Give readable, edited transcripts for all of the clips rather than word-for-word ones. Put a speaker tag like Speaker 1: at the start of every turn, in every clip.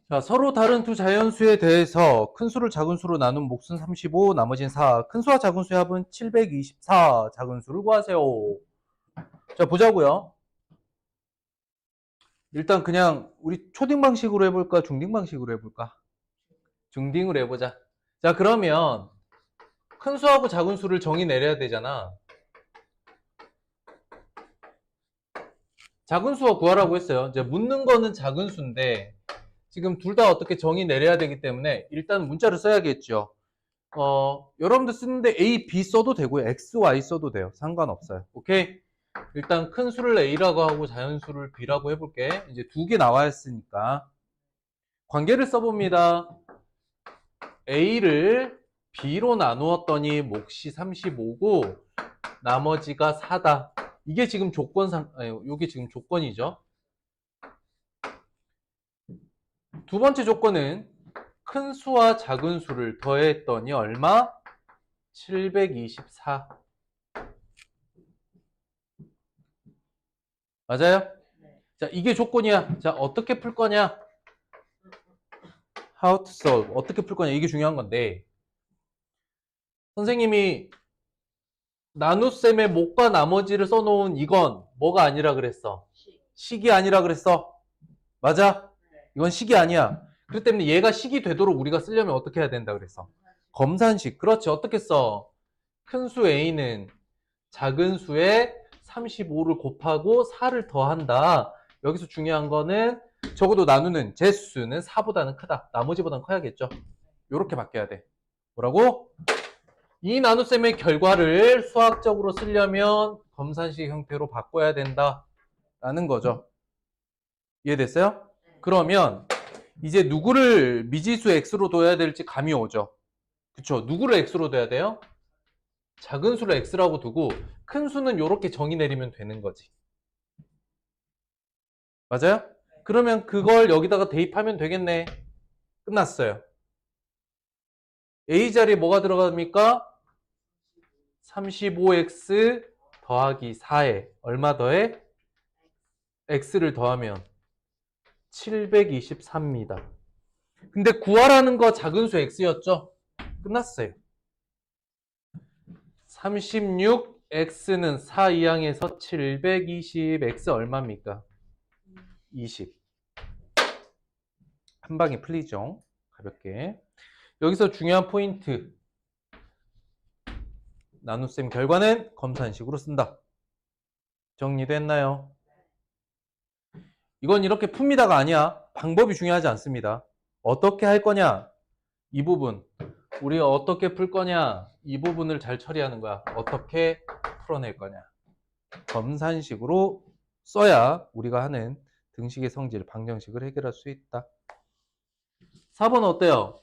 Speaker 1: 자, 서로 다른 두 자연수에 대해서 큰 수를 작은 수로 나눈 몫은 35, 나머지는 4. 큰 수와 작은 수의 합은 724. 작은 수를 구하세요. 자, 보자고요. 일단 그냥 우리 초딩 방식으로 해볼까? 중딩 방식으로 해볼까? 중딩으로 해보자. 자, 그러면 큰 수하고 작은 수를 정의 내려야 되잖아. 작은 수와 구하라고 했어요. 이제 묻는 거는 작은 수인데 지금 둘 다 어떻게 정의 내려야 되기 때문에 일단 문자를 써야겠죠. 여러분들 쓰는데 A, B 써도 되고요. X, Y 써도 돼요. 상관없어요. 오케이? 일단 큰 수를 A라고 하고 자연수를 B라고 해볼게. 이제 두 개 나와 있으니까 관계를 써봅니다. A를 B로 나누었더니 몫이 35고 나머지가 4다. 이게 지금 조건상, 이게 지금 조건이죠. 두 번째 조건은 큰 수와 작은 수를 더했더니 얼마? 724. 맞아요? 자, 이게 조건이야. 자, 어떻게 풀 거냐? How to solve. 어떻게 풀 거냐? 이게 중요한 건데. 선생님이 나눗셈의 목과 나머지를 써놓은 이건 뭐가 아니라 그랬어? 식이 아니라 그랬어. 맞아? 이건 식이 아니야. 그렇기 때문에 얘가 식이 되도록 우리가 쓰려면 어떻게 해야 된다 그랬어? 검산식. 그렇지. 어떻게 써? 큰 수 A는 작은 수에 35를 곱하고 4를 더한다. 여기서 중요한 거는 적어도 나누는 제수는 4보다는 크다. 나머지보다는 커야겠죠. 이렇게 바뀌어야 돼. 뭐라고? 이 나눗셈의 결과를 수학적으로 쓰려면 검산식 형태로 바꿔야 된다. 라는 거죠. 이해됐어요? 그러면 이제 누구를 미지수 x로 둬야 될지 감이 오죠. 그쵸? 누구를 x로 둬야 돼요? 작은 수를 x라고 두고 큰 수는 이렇게 정의 내리면 되는 거지. 맞아요? 그러면 그걸 여기다가 대입하면 되겠네. 끝났어요. a 자리에 뭐가 들어갑니까? 35x 더하기 4에 얼마 더해? x를 더하면 723입니다. 근데 구하라는 거 작은 수 x였죠? 끝났어요. 36x는 4 이항에서 720 x 얼마입니까? 20. 한 방에 풀리죠? 가볍게. 여기서 중요한 포인트. 나눗셈 결과는 검산식으로 쓴다. 정리됐나요? 이건 이렇게 풉니다가 아니야. 방법이 중요하지 않습니다. 어떻게 할 거냐? 이 부분. 우리 어떻게 풀 거냐? 이 부분을 잘 처리하는 거야. 어떻게 풀어낼 거냐? 검산식으로 써야 우리가 하는 등식의 성질, 방정식을 해결할 수 있다. 4번 어때요?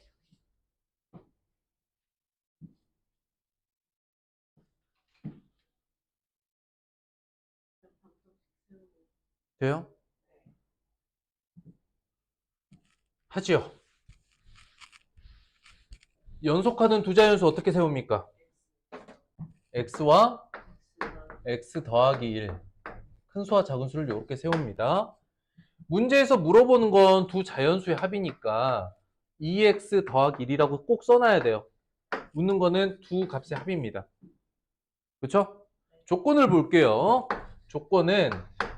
Speaker 1: 돼요? 하지요. 연속하는 두 자연수 어떻게 세웁니까? x와 x 더하기 1. 큰 수와 작은 수를 이렇게 세웁니다. 문제에서 물어보는 건 두 자연수의 합이니까 2x 더하기 1이라고 꼭 써놔야 돼요. 묻는 거는 두 값의 합입니다. 그렇죠? 조건을 볼게요. 조건은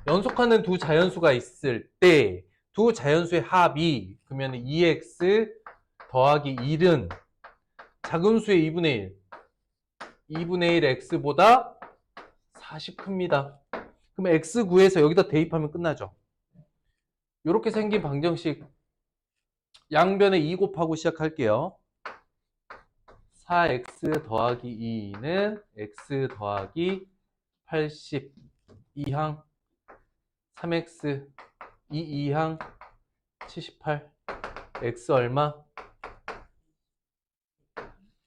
Speaker 1: 연속하는 두 자연수가 있을 때 두 자연수의 합이 그러면 2x 더하기 1은 작은 수의 2분의 1 2분의 1 x보다 40 큽니다. 그럼 x 구해서 여기다 대입하면 끝나죠. 이렇게 생긴 방정식 양변에 2 곱하고 시작할게요. 4x 더하기 2는 x 더하기 80 2항 3x 2 2항 78 x 얼마?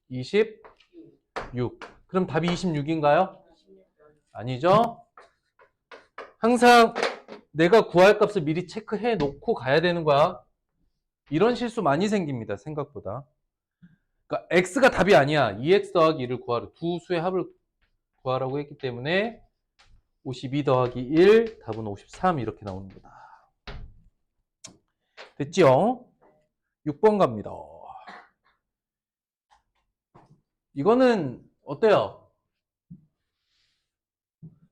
Speaker 1: 26. 그럼 답이 26인가요? 아니죠? 항상 내가 구할 값을 미리 체크해 놓고 가야 되는 거야. 이런 실수 많이 생깁니다. 생각보다. 그러니까 x가 답이 아니야. 2x 더하기 1을 구하라. 두 수의 합을 구하라고 했기 때문에 52 더하기 1 답은 53 이렇게 나오는 거다. 됐죠? 6번 갑니다. 이거는 어때요?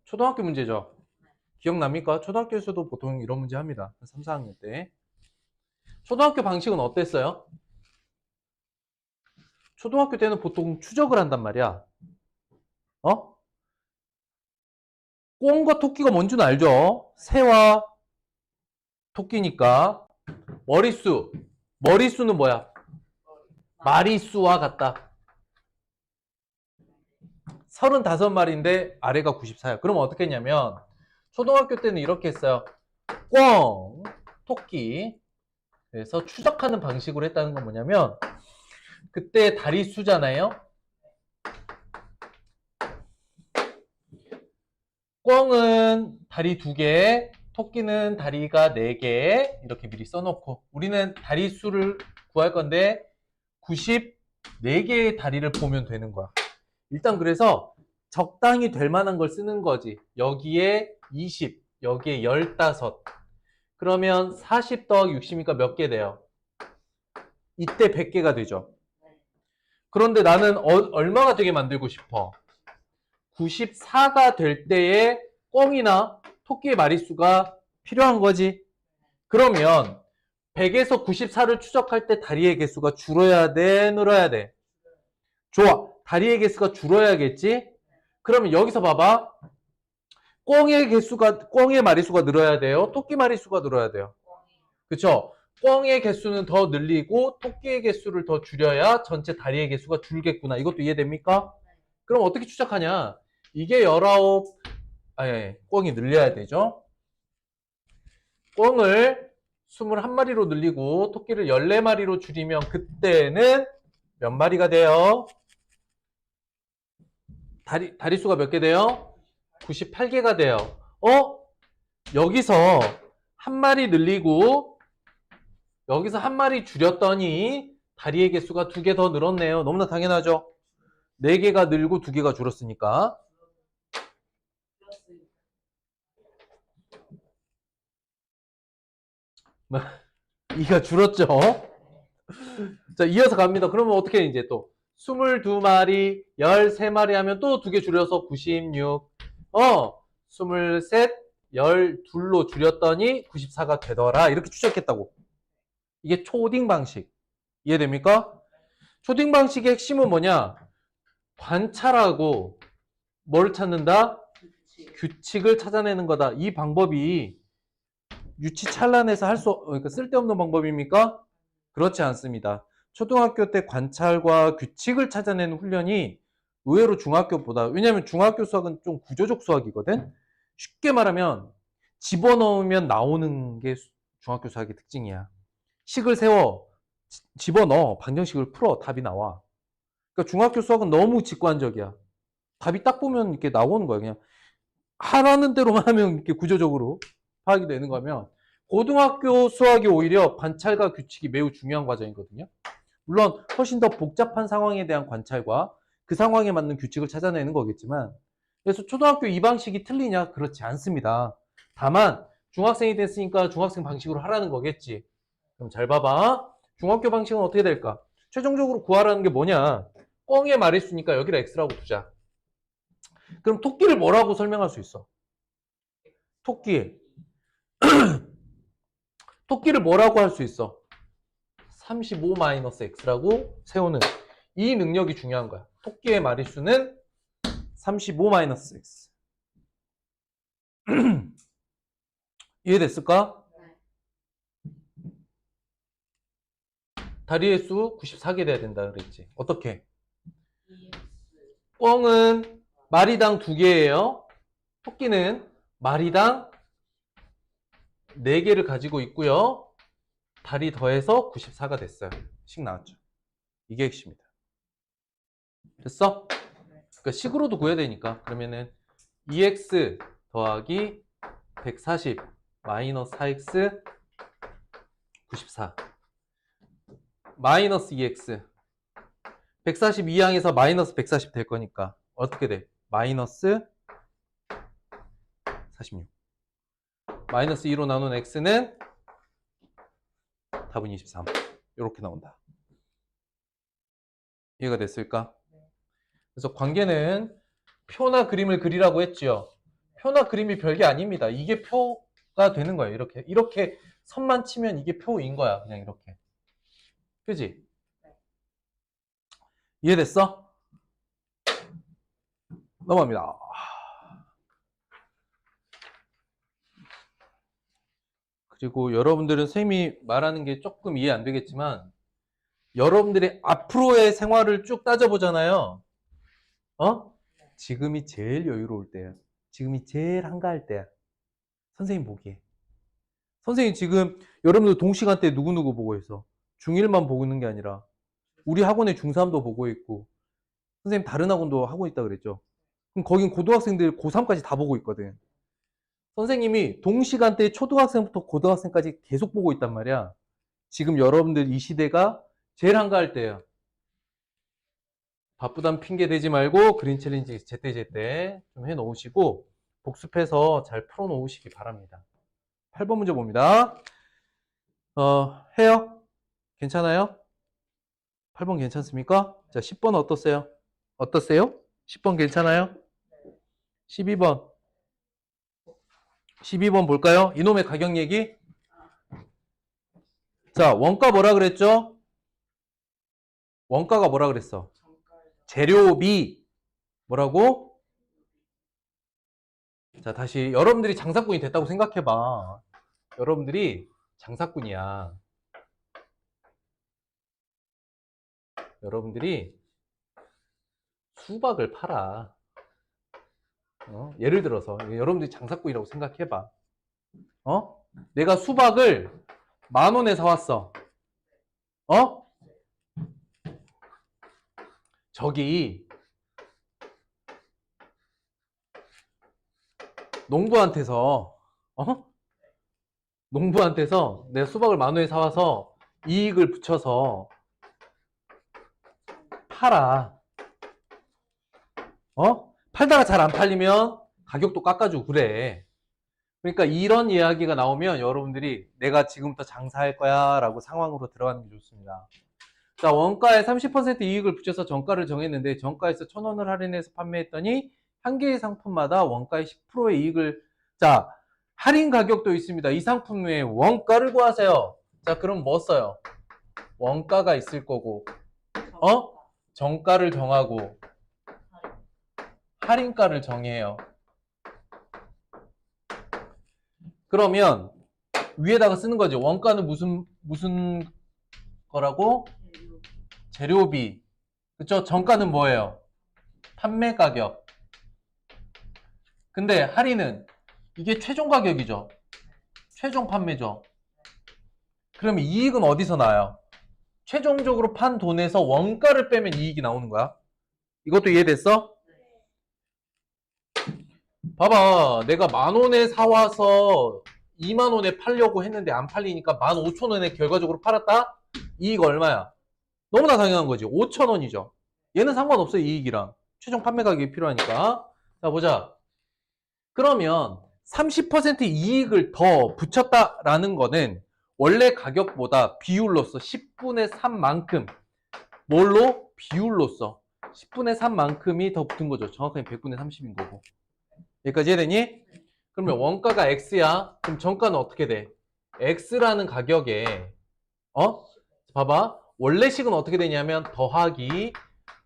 Speaker 1: 초등학교 문제죠? 기억납니까? 초등학교에서도 보통 이런 문제 합니다. 3, 4학년 때. 초등학교 방식은 어땠어요? 초등학교 때는 보통 추적을 한단 말이야. 어? 꿩과 토끼가 뭔지는 알죠? 새와 토끼니까. 머리수는 뭐야? 마리수와 같다. 35마리인데 아래가 94야. 그럼 어떻게 했냐면 초등학교 때는 이렇게 했어요. 꿩, 토끼. 그래서 추적하는 방식으로 했다는 건 뭐냐면 그때 다리 수잖아요. 꿩은 다리 2개, 토끼는 다리가 4개 이렇게 미리 써놓고 우리는 다리 수를 구할 건데 94개의 다리를 보면 되는 거야. 일단 그래서 적당히 될 만한 걸 쓰는 거지. 여기에 20, 여기에 15. 그러면 40 더하기 60이니까 몇 개 돼요? 이때 100개가 되죠. 그런데 나는 얼마가 되게 만들고 싶어? 94가 될 때에 꿩이나 토끼의 마리수가 필요한 거지. 그러면 100에서 94를 추적할 때 다리의 개수가 줄어야 돼? 늘어야 돼? 좋아. 다리의 개수가 줄어야겠지? 그러면 여기서 봐봐. 꿩의 마리수가 늘어야 돼요? 토끼 마리수가 늘어야 돼요? 그쵸? 꿩의 개수는 더 늘리고 토끼의 개수를 더 줄여야 전체 다리의 개수가 줄겠구나. 이것도 이해됩니까? 그럼 어떻게 추적하냐? 이게 19, 꿩이 늘려야 되죠? 꿩을 21마리로 늘리고 토끼를 14마리로 줄이면 그때는 몇 마리가 돼요? 다리수가 몇 개 돼요? 98개가 돼요. 여기서 한 마리 늘리고 여기서 한 마리 줄였더니 다리의 개수가 2개 더 늘었네요. 너무나 당연하죠? 4개가 늘고 2개가 줄었으니까. 이가 줄었죠? 자, 이어서 갑니다. 그러면 어떻게 이제 또 22마리, 13마리 하면 또 2개 줄여서 96. 23, 12로 줄였더니 94가 되더라. 이렇게 추적했다고. 이게 초딩 방식. 이해됩니까? 초딩 방식의 핵심은 뭐냐? 관찰하고 뭘 찾는다? 규칙을 찾아내는 거다. 이 방법이 유치찬란해서 그러니까 쓸데없는 방법입니까? 그렇지 않습니다. 초등학교 때 관찰과 규칙을 찾아내는 훈련이 의외로 중학교보다, 왜냐하면 중학교 수학은 좀 구조적 수학이거든? 쉽게 말하면 집어넣으면 나오는 게 중학교 수학의 특징이야. 식을 세워, 집어넣어, 방정식을 풀어, 답이 나와. 그러니까 중학교 수학은 너무 직관적이야. 답이 딱 보면 이렇게 나오는 거야. 그냥 하라는 대로만 하면 이렇게 구조적으로 파악이 되는 거면 고등학교 수학이 오히려 관찰과 규칙이 매우 중요한 과정이거든요. 물론 훨씬 더 복잡한 상황에 대한 관찰과 그 상황에 맞는 규칙을 찾아내는 거겠지만 그래서 초등학교 이 방식이 틀리냐? 그렇지 않습니다. 다만 중학생이 됐으니까 중학생 방식으로 하라는 거겠지. 그럼 잘 봐봐. 중학교 방식은 어떻게 될까? 최종적으로 구하라는 게 뭐냐? 꿩의 마리수니까 여기를 x라고 두자. 그럼 토끼를 뭐라고 설명할 수 있어? 토끼를 뭐라고 할 수 있어? 35-x라고 세우는 이 능력이 중요한 거야. 토끼의 마리수는 35-x. 이해됐을까? 다리의 수 94개 돼야 된다 그랬지. 어떻게? 꿩은 마리당 2개예요. 토끼는 마리당 4개를 가지고 있고요. 다리 더해서 94가 됐어요. 식 나왔죠. 이게 핵심이다. 됐어? 그러니까 식으로도 구해야 되니까. 그러면은 2x 더하기 140 마이너스 4x 94 마이너스 2x 142항에서 마이너스 140 될 거니까 어떻게 돼? 마이너스 46 마이너스 2로 나눈 x는 답은 23 이렇게 나온다. 이해가 됐을까? 그래서 관계는 표나 그림을 그리라고 했죠. 표나 그림이 별게 아닙니다. 이게 표가 되는 거예요. 이렇게 선만 치면 이게 표인 거야. 그냥 이렇게. 그지? 이해됐어? 넘어갑니다. 그리고 여러분들은 쌤이 말하는 게 조금 이해 안 되겠지만 여러분들이 앞으로의 생활을 쭉 따져보잖아요. 지금이 제일 여유로울 때야. 지금이 제일 한가할 때야. 선생님 보기에. 선생님 지금 여러분들 동시간대에 누구누구 보고 있어? 중1만 보고 있는 게 아니라 우리 학원에 중3도 보고 있고 선생님 다른 학원도 하고 있다 그랬죠. 그럼 거긴 고등학생들 고3까지 다 보고 있거든. 선생님이 동시간대에 초등학생부터 고등학생까지 계속 보고 있단 말이야. 지금 여러분들 이 시대가 제일 한가할 때예요. 바쁘단 핑계 대지 말고 그린 챌린지 제때제때 좀 해놓으시고 복습해서 잘 풀어놓으시기 바랍니다. 8번 문제 봅니다. 해요? 괜찮아요? 8번 괜찮습니까? 자, 10번 어떠세요? 10번 괜찮아요? 12번. 12번 볼까요? 이놈의 가격 얘기. 자, 원가 뭐라 그랬죠? 원가가 뭐라 그랬어? 재료비. 뭐라고? 자, 다시 여러분들이 장사꾼이 됐다고 생각해봐. 여러분들이 장사꾼이야. 여러분들이 수박을 팔아. 예를 들어서 여러분들이 장사꾼이라고 생각해봐. 내가 수박을 10,000원에 사왔어. 저기 농부한테서 내가 수박을 10,000원에 사와서 이익을 붙여서 팔아. 팔다가 잘 안 팔리면 가격도 깎아주고 그래. 그러니까 이런 이야기가 나오면 여러분들이 내가 지금부터 장사할 거야 라고 상황으로 들어가는 게 좋습니다. 자, 원가에 30% 이익을 붙여서 정가를 정했는데 정가에서 1,000원을 할인해서 판매했더니 한 개의 상품마다 원가의 10%의 이익을. 자, 할인 가격도 있습니다. 이 상품의 원가를 구하세요. 자, 그럼 뭐 써요? 원가가 있을 거고 정가를 정하고 할인가를 정해요. 그러면 위에다가 쓰는 거죠. 원가는 무슨 거라고? 재료비. 그쵸? 정가는 뭐예요? 판매 가격. 근데 할인은 이게 최종 가격이죠. 최종 판매죠. 그럼 이익은 어디서 나요? 최종적으로 판 돈에서 원가를 빼면 이익이 나오는 거야. 이것도 이해됐어? 봐봐, 내가 10,000원에 사와서 20,000원에 팔려고 했는데 안 팔리니까 15,000원에 결과적으로 팔았다? 이익 얼마야? 너무나 당연한 거지. 5,000원이죠. 얘는 상관없어요, 이익이랑. 최종 판매 가격이 필요하니까. 자, 보자. 그러면 30% 이익을 더 붙였다라는 거는 원래 가격보다 비율로서 10분의 3만큼, 뭘로? 비율로서 10분의 3만큼이 더 붙은 거죠. 정확하게 100분의 30인 거고. 여기까지 해야되니? 그러면 원가가 X야. 그럼 정가는 어떻게 돼? X라는 가격에 봐봐. 원래식은 어떻게 되냐면 더하기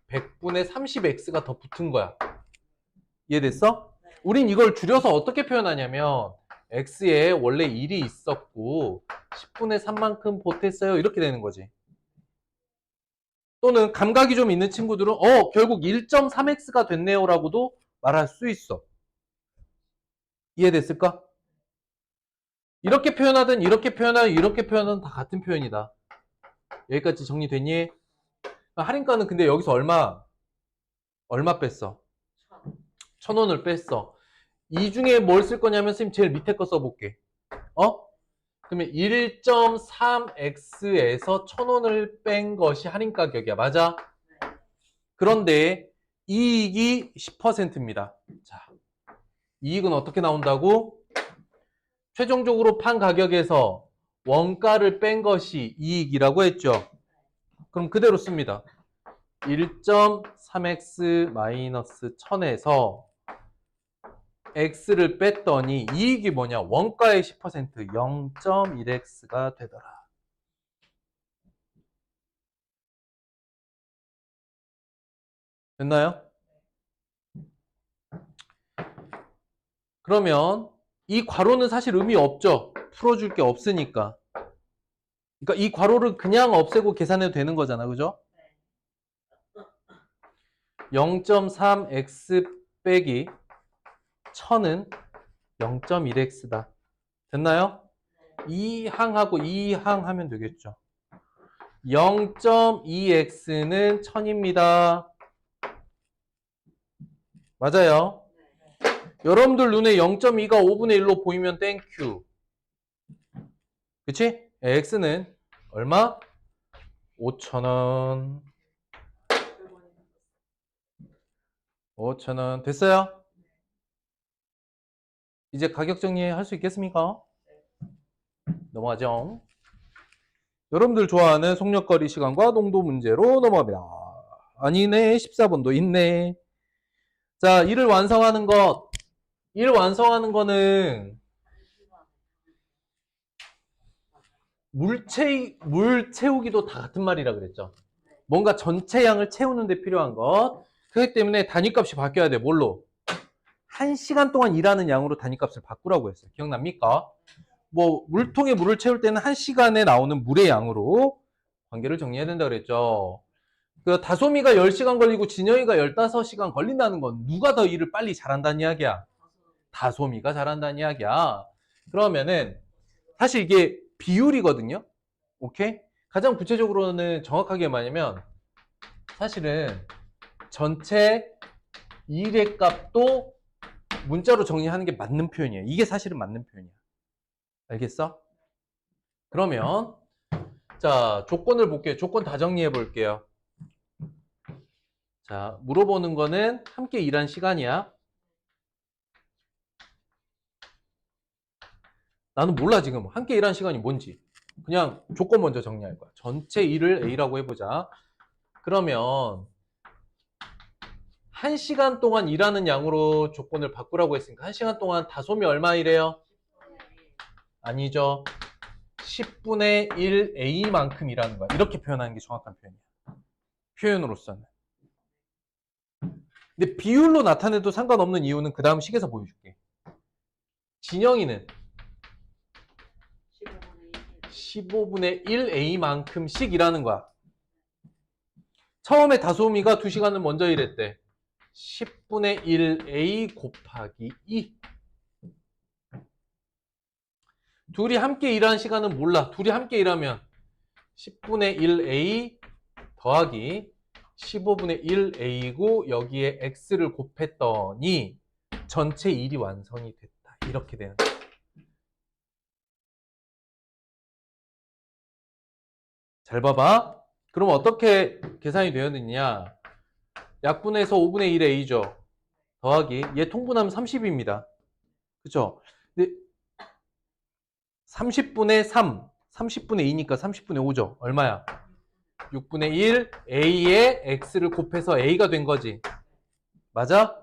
Speaker 1: 100분의 30X가 더 붙은 거야. 이해됐어? 우린 이걸 줄여서 어떻게 표현하냐면 X에 원래 1이 있었고 10분의 3만큼 보탰어요. 이렇게 되는 거지. 또는 감각이 좀 있는 친구들은 결국 1.3X가 됐네요 라고도 말할 수 있어. 이해됐을까? 이렇게 표현하든 이렇게 표현하든 다 같은 표현이다. 여기까지 정리됐니? 할인가는 근데 여기서 얼마 뺐어? 1,000원을 뺐어. 이 중에 뭘 쓸 거냐면 선생님 제일 밑에 거 써볼게. 그러면 1.3x에서 1,000원을 뺀 것이 할인 가격이야. 맞아? 그런데 이익이 10%입니다. 자, 이익은 어떻게 나온다고? 최종적으로 판 가격에서 원가를 뺀 것이 이익이라고 했죠. 그럼 그대로 씁니다. 1.3x 마이너스 1000에서 x를 뺐더니 이익이 뭐냐? 원가의 10% 0.1x가 되더라. 됐나요? 그러면 이 괄호는 사실 의미 없죠. 풀어줄 게 없으니까. 그러니까 이 괄호를 그냥 없애고 계산해도 되는 거잖아. 그죠? 0.3x 빼기 1000은 0.1x다. 됐나요? 이 항하고 이 항 하면 되겠죠. 0.2x는 1000입니다. 맞아요. 여러분들 눈에 0.2가 5분의 1로 보이면 땡큐. 그치? x는 얼마? 5,000원. 5,000원. 됐어요? 이제 가격 정리할 수 있겠습니까? 넘어가죠. 여러분들 좋아하는 속력거리 시간과 농도 문제로 넘어갑니다. 아니네. 14번도 있네. 자, 일을 완성하는 것. 일 완성하는 거는 물 채우기도 다 같은 말이라 그랬죠. 뭔가 전체 양을 채우는 데 필요한 것. 그렇기 때문에 단위값이 바뀌어야 돼. 뭘로? 1시간 동안 일하는 양으로 단위값을 바꾸라고 했어요. 기억납니까? 뭐 물통에 물을 채울 때는 1시간에 나오는 물의 양으로 관계를 정리해야 된다 그랬죠. 그 다솜이가 10시간 걸리고 진영이가 15시간 걸린다는 건 누가 더 일을 빨리 잘한다는 이야기야? 다솜이가 잘한다는 이야기야. 그러면은 사실 이게 비율이거든요. 오케이? 가장 구체적으로는 정확하게 말하면 사실은 전체 일의 값도 문자로 정리하는 게 맞는 표현이에요. 이게 사실은 맞는 표현이야. 알겠어? 그러면 자, 조건을 볼게요. 조건 다 정리해 볼게요. 자, 물어보는 거는 함께 일한 시간이야. 나는 몰라 지금 함께 일한 시간이 뭔지. 그냥 조건 먼저 정리할 거야. 전체 일을 A라고 해보자. 그러면 1시간 동안 일하는 양으로 조건을 바꾸라고 했으니까 1시간 동안 다솜이 얼마 일해요? 아니죠. 10분의 1 A만큼 일하는 거야. 이렇게 표현하는 게 정확한 표현이야. 표현으로서는. 근데 비율로 나타내도 상관없는 이유는 그 다음 식에서 보여줄게. 진영이는 15분의 1 A만큼씩 일하는 거야. 처음에 다솜이가 2시간을 먼저 일했대. 10분의 1 A 곱하기 2. 둘이 함께 일하는 시간은 몰라. 둘이 함께 일하면 10분의 1 A 더하기 15분의 1 A고 여기에 X를 곱했더니 전체 일이 완성이 됐다. 이렇게 되는 거야. 잘 봐봐. 그럼 어떻게 계산이 되었느냐? 약분해서 5분의 1 A죠. 더하기 얘 통분하면 30입니다. 그쵸? 근데 30분의 3, 30분의 2니까 30분의 5죠. 얼마야? 6분의 1 A에 X를 곱해서 A가 된 거지. 맞아?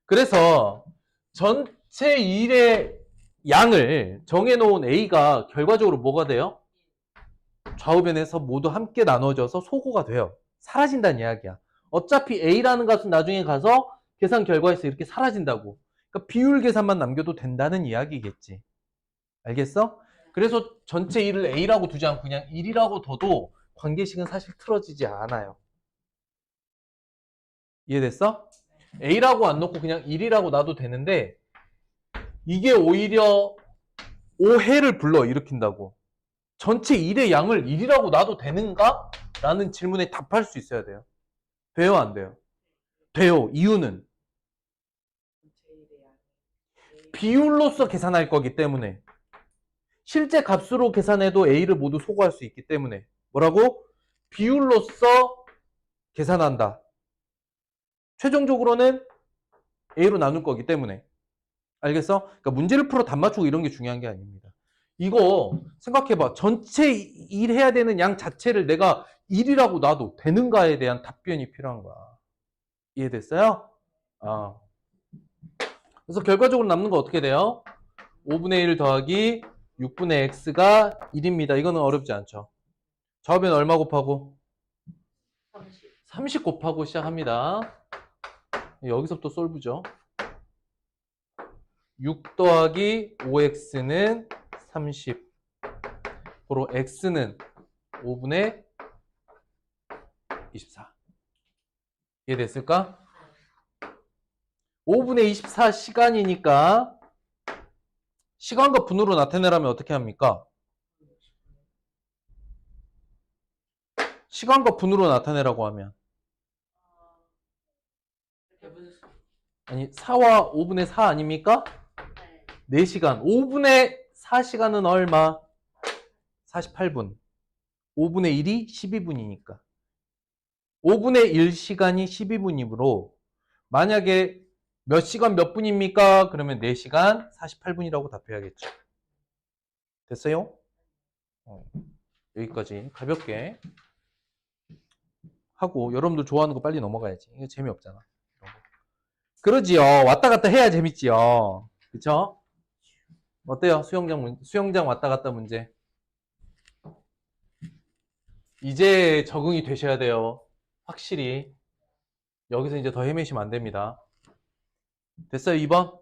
Speaker 1: 그래서 전체 일의 양을 정해놓은 A가 결과적으로 뭐가 돼요? 좌우변에서 모두 함께 나눠져서 소고가 돼요. 사라진다는 이야기야. 어차피 A라는 값은 나중에 가서 계산 결과에서 이렇게 사라진다고. 그러니까 비율 계산만 남겨도 된다는 이야기겠지. 알겠어? 그래서 전체 일을 A라고 두지 않고 그냥 1이라고 둬도 관계식은 사실 틀어지지 않아요. 이해됐어? A라고 안 놓고 그냥 1이라고 놔도 되는데 이게 오히려 오해를 불러일으킨다고. 전체 일의 양을 1이라고 놔도 되는가? 라는 질문에 답할 수 있어야 돼요. 돼요? 안 돼요? 돼요. 이유는 비율로서 계산할 거기 때문에 실제 값으로 계산해도 A를 모두 소거할 수 있기 때문에 뭐라고? 비율로서 계산한다. 최종적으로는 A로 나눌 거기 때문에 알겠어? 그러니까 문제를 풀어 답 맞추고 이런 게 중요한 게 아닙니다. 이거 생각해봐. 전체 일해야 되는 양 자체를 내가 1이라고 놔도 되는가에 대한 답변이 필요한 거야. 이해됐어요? 아. 그래서 결과적으로 남는 거 어떻게 돼요? 5분의 1 더하기 6분의 x가 1입니다. 이거는 어렵지 않죠. 좌우변 얼마 곱하고? 30 곱하고 시작합니다. 여기서부터 솔브죠. 6 더하기 5x는 30. 고로 x는 5분의 24. 이해됐을까? 5분의 24 시간이니까 시간과 분으로 나타내라면 어떻게 합니까? 시간과 분으로 나타내라고 하면 아니 4와 5분의 4 아닙니까? 4시간. 5분의 4시간은 얼마? 48분. 5분의 1이 12분이니까. 5분의 1시간이 12분이므로 만약에 몇 시간 몇 분입니까? 그러면 4시간 48분이라고 답해야겠죠. 됐어요? 여기까지 가볍게 하고 여러분들 좋아하는 거 빨리 넘어가야지. 이거 재미없잖아. 그러지요. 왔다 갔다 해야 재밌지요. 그쵸? 어때요? 수영장 왔다 갔다 문제. 이제 적응이 되셔야 돼요. 확실히. 여기서 이제 더 헤매시면 안 됩니다. 됐어요? 2번?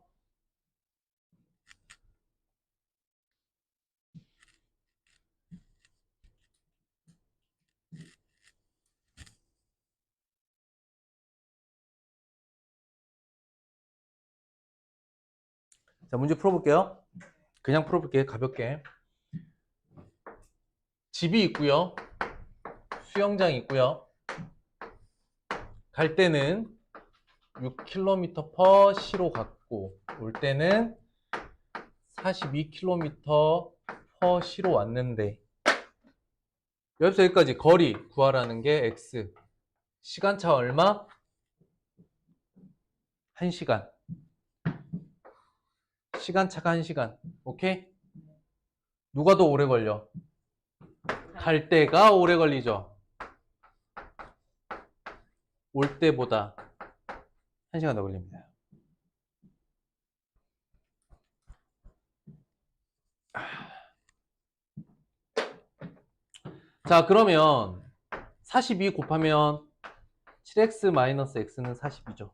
Speaker 1: 자, 문제 풀어볼게요. 그냥 풀어볼게요. 가볍게. 집이 있고요. 수영장이 있고요. 갈 때는 6km/sh로 갔고 올 때는 42km/sh로 왔는데 여기서 여기까지 거리 구하라는 게 x. 시간차 얼마? 1시간. 시간차가 1시간. 오케이? 누가 더 오래 걸려? 갈 때가 오래 걸리죠. 올 때보다 1시간 더 걸립니다. 자, 그러면 42 곱하면 7x-x는 40이죠.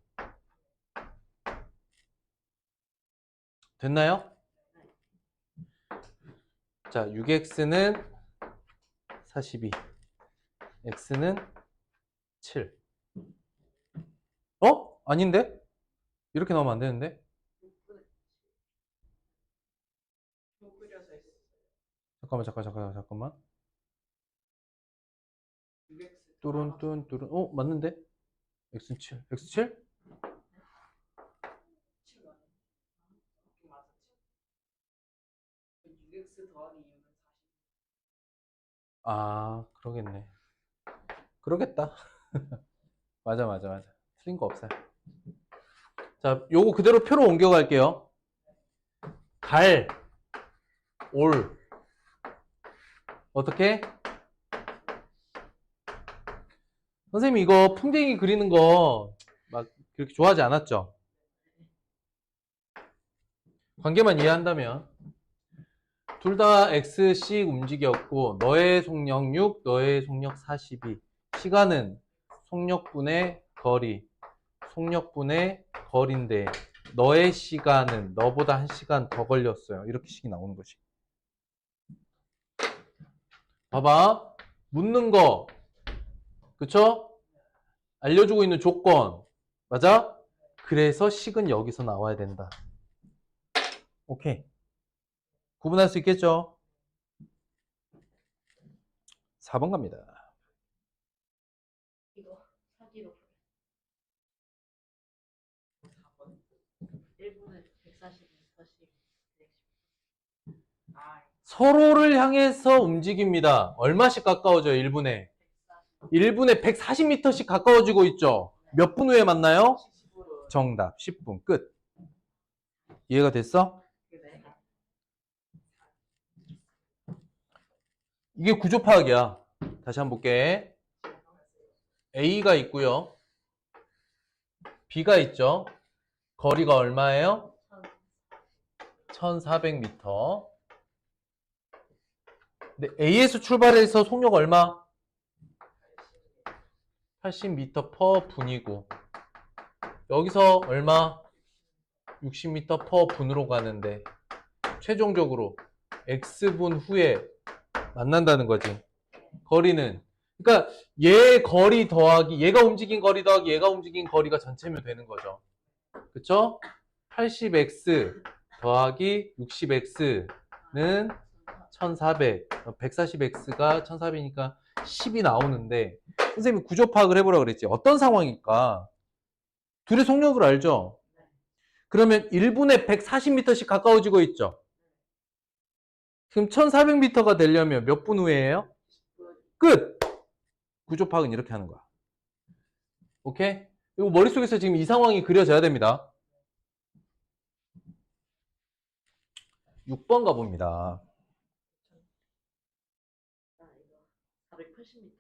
Speaker 1: 됐나요? 자, 6x는 42, x는 7. 아닌데? 이렇게 나오면 안 되는데? 잠깐만. 뚜룬. 맞는데? x는 7. x 7? 아, 그러겠네. 그러겠다. 맞아. 틀린 거 없어요. 자, 요거 그대로 표로 옮겨갈게요. 올. 어떻게? 선생님 이거 풍뎅이 그리는 거 막 그렇게 좋아하지 않았죠? 관계만 이해한다면 둘 다 x씩 움직였고 너의 속력 6, 너의 속력 42. 시간은 속력분의 거리, 속력분의 거리인데 너의 시간은 너보다 1시간 더 걸렸어요. 이렇게 식이 나오는 거지. 봐봐. 묻는 거. 그쵸? 알려주고 있는 조건. 맞아? 그래서 식은 여기서 나와야 된다. 오케이. 구분할 수 있겠죠? 4번 갑니다.
Speaker 2: 이거 사기로 1분에 140, 140, 110.
Speaker 1: 서로를 향해서 움직입니다. 얼마씩 가까워져요? 1분에? 1분에 140m씩 가까워지고 있죠? 몇 분 후에 만나요? 정답. 10분. 끝. 이해가 됐어? 이게 구조 파악이야. 다시 한번 볼게. A가 있고요. B가 있죠. 거리가 얼마예요? 1400m. 근데 A에서 출발해서 속력 얼마? 80m per 분이고, 여기서 얼마? 60m per 분으로 가는데 최종적으로 X분 후에 만난다는 거지. 거리는, 그러니까 얘 거리 더하기 얘가 움직인 거리 더하기 얘가 움직인 거리가 전체면 되는 거죠. 그쵸? 80x 더하기 60x는 1400, 140x가 1400이니까 10이 나오는데, 선생님이 구조 파악을 해보라 그랬지. 어떤 상황일까? 둘의 속력을 알죠? 그러면 1분에 140m씩 가까워지고 있죠? 그럼 1400m가 되려면 몇 분 후에예요? 끝! 구조 파악은 이렇게 하는 거야. 오케이? 이거 머릿속에서 지금 이 상황이 그려져야 됩니다. 6번 가봅니다.
Speaker 2: 480m.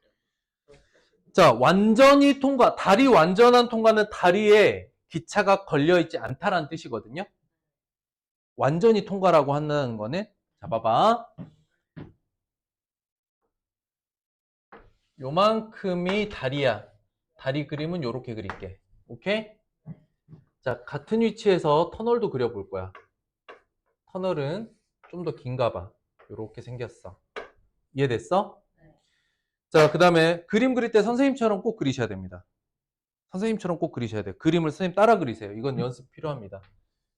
Speaker 1: 자, 완전히 통과. 다리 완전한 통과는 다리에 기차가 걸려있지 않다라는 뜻이거든요. 완전히 통과라고 한다는 거는, 자, 봐봐. 요만큼이 다리야. 다리 그림은 요렇게 그릴게. 오케이? 자, 같은 위치에서 터널도 그려볼 거야. 터널은 좀 더 긴가 봐. 요렇게 생겼어. 이해됐어? 자, 그 다음에 그림 그릴 때 선생님처럼 꼭 그리셔야 됩니다. 선생님처럼 꼭 그리셔야 돼요. 그림을 선생님 따라 그리세요. 이건 연습 필요합니다.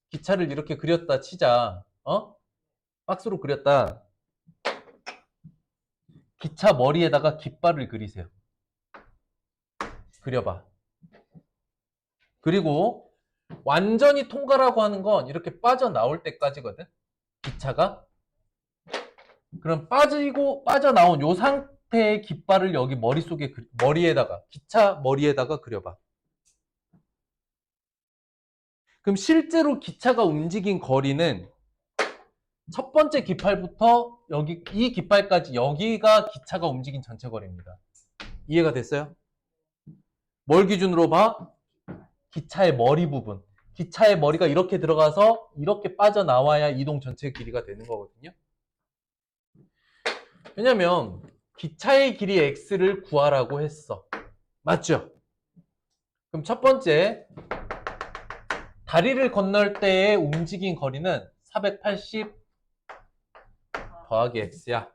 Speaker 1: 기차를 이렇게 그렸다 치자. 박스로 그렸다. 기차 머리에다가 깃발을 그리세요. 그려봐. 그리고 완전히 통과라고 하는 건 이렇게 빠져나올 때까지거든. 기차가. 그럼 빠져나온 요 상태의 깃발을 여기 머릿속에, 머리에다가, 기차 머리에다가 그려봐. 그럼 실제로 기차가 움직인 거리는 첫 번째 깃발부터 여기, 이 깃발까지 여기가 기차가 움직인 전체 거리입니다. 이해가 됐어요? 뭘 기준으로 봐? 기차의 머리 부분. 기차의 머리가 이렇게 들어가서 이렇게 빠져나와야 이동 전체 길이가 되는 거거든요. 왜냐면 기차의 길이 x를 구하라고 했어. 맞죠? 그럼 첫 번째, 다리를 건널 때의 움직인 거리는 480 더하기 x야.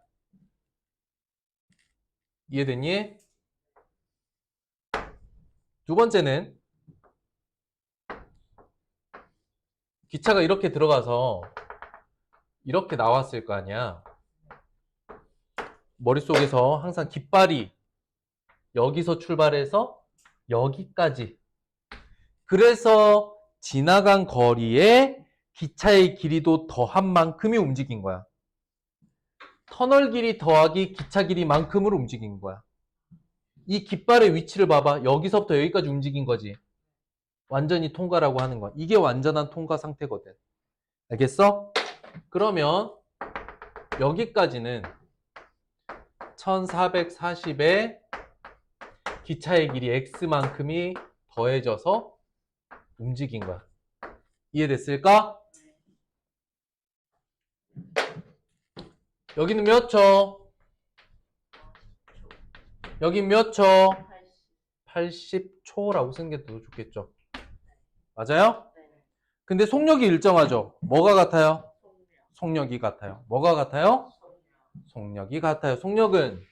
Speaker 1: 이해됐니? 두 번째는 기차가 이렇게 들어가서 이렇게 나왔을 거 아니야. 머릿속에서 항상 깃발이 여기서 출발해서 여기까지. 그래서 지나간 거리에 기차의 길이도 더한 만큼이 움직인 거야. 터널 길이 더하기 기차 길이만큼으로 움직인 거야. 이 깃발의 위치를 봐봐. 여기서부터 여기까지 움직인 거지. 완전히 통과라고 하는 거야. 이게 완전한 통과 상태거든. 알겠어? 그러면 여기까지는 1440에 기차의 길이 x만큼이 더해져서 움직인 거야. 이해됐을까? 여기는 몇 초? 여긴 몇 초? 80초라고 쓰는 게 더 좋겠죠. 맞아요? 근데 속력이 일정하죠. 뭐가 같아요? 속력이 같아요. 뭐가 같아요? 속력이 같아요. 속력은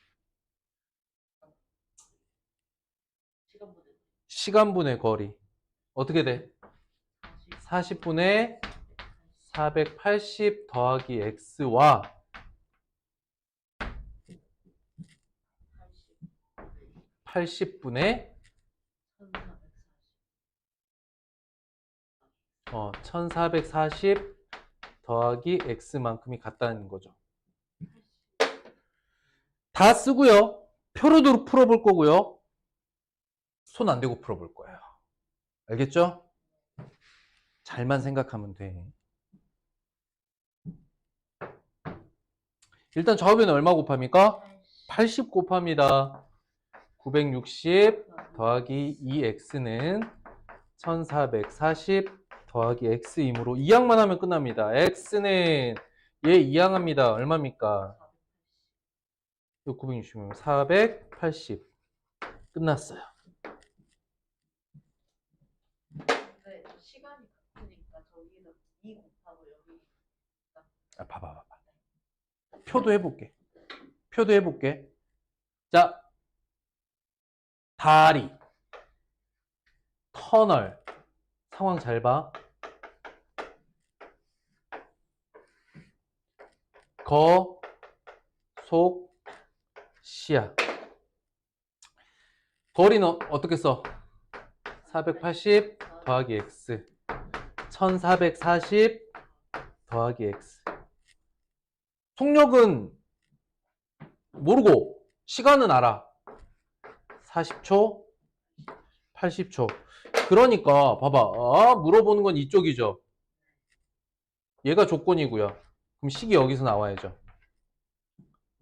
Speaker 1: 시간분의 거리. 어떻게 돼? 40분의 480 더하기 x와 80분의 1440 더하기 x만큼이 같다는 거죠. 다 쓰고요. 표로도 풀어볼 거고요. 손 안 대고 풀어볼 거예요. 알겠죠? 잘만 생각하면 돼. 일단 좌우변은 얼마 곱합니까? 80 곱합니다. 960 더하기 2x는 1440 더하기 x이므로 2항만 하면 끝납니다. x는 얘 2항합니다. 얼마입니까? 960이면 480 끝났어요.
Speaker 2: 근데 시간이 같으니까 저기는 2 곱하고 여기
Speaker 1: 봐봐. 표도 해볼게. 자, 다리, 터널, 상황 잘 봐. 거, 속, 시야. 거리는 어떻게 써? 480 더하기 x. 1440 더하기 x. 속력은 모르고 시간은 알아. 40초, 80초. 그러니까 봐봐. 물어보는 건 이쪽이죠. 얘가 조건이고요. 그럼 식이 여기서 나와야죠.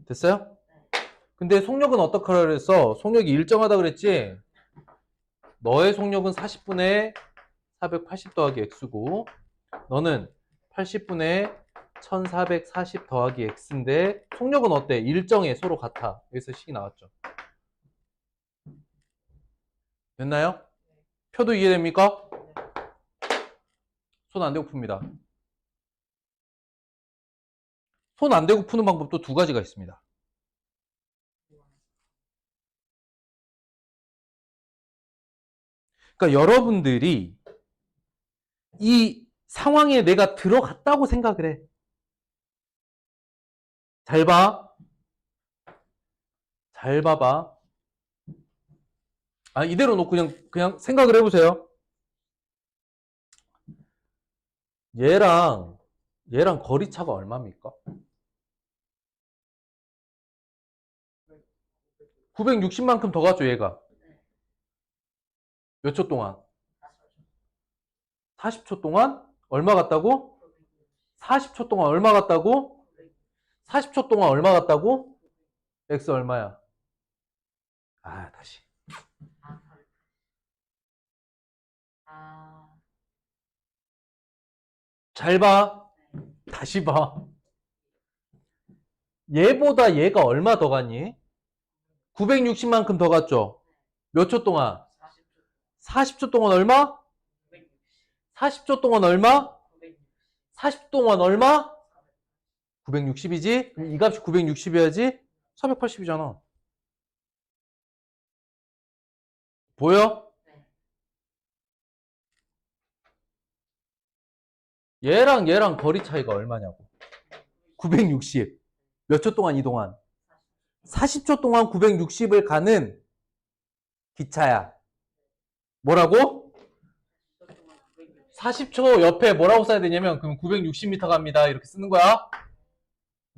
Speaker 1: 됐어요? 근데 속력은 어떻게 하라 그랬어? 속력이 일정하다 그랬지? 너의 속력은 40분의 480 더하기 x고 너는 80분의 1440 더하기 x인데 속력은 어때? 일정해. 서로 같아. 여기서 식이 나왔죠. 됐나요? 표도 이해됩니까? 손 안 대고 풉니다. 손 안 대고 푸는 방법도 두 가지가 있습니다. 그러니까 여러분들이 이 상황에 내가 들어갔다고 생각을 해. 잘 봐. 잘 봐봐. 이대로 놓고 그냥 생각을 해보세요. 얘랑 거리차가 얼마입니까? 960만큼 더 갔죠, 얘가. 몇 초 동안? 40초 동안? 얼마 갔다고? 40초 동안 얼마 갔다고? 40초 동안 얼마 갔다고? x 얼마야? 다시. 잘 봐. 다시 봐. 얘보다 얘가 얼마 더 갔니? 960만큼 더 갔죠? 몇 초 동안? 40초 동안 얼마? 40초 동안 얼마? 40초 동안 얼마? 960이지? 그럼 이 값이 960이어야지? 480이잖아. 보여? 얘랑 거리 차이가 얼마냐고. 960. 몇 초 동안 이동한? 40초 동안 960을 가는 기차야. 뭐라고? 40초 옆에 뭐라고 써야 되냐면 그럼 960m 갑니다. 이렇게 쓰는 거야.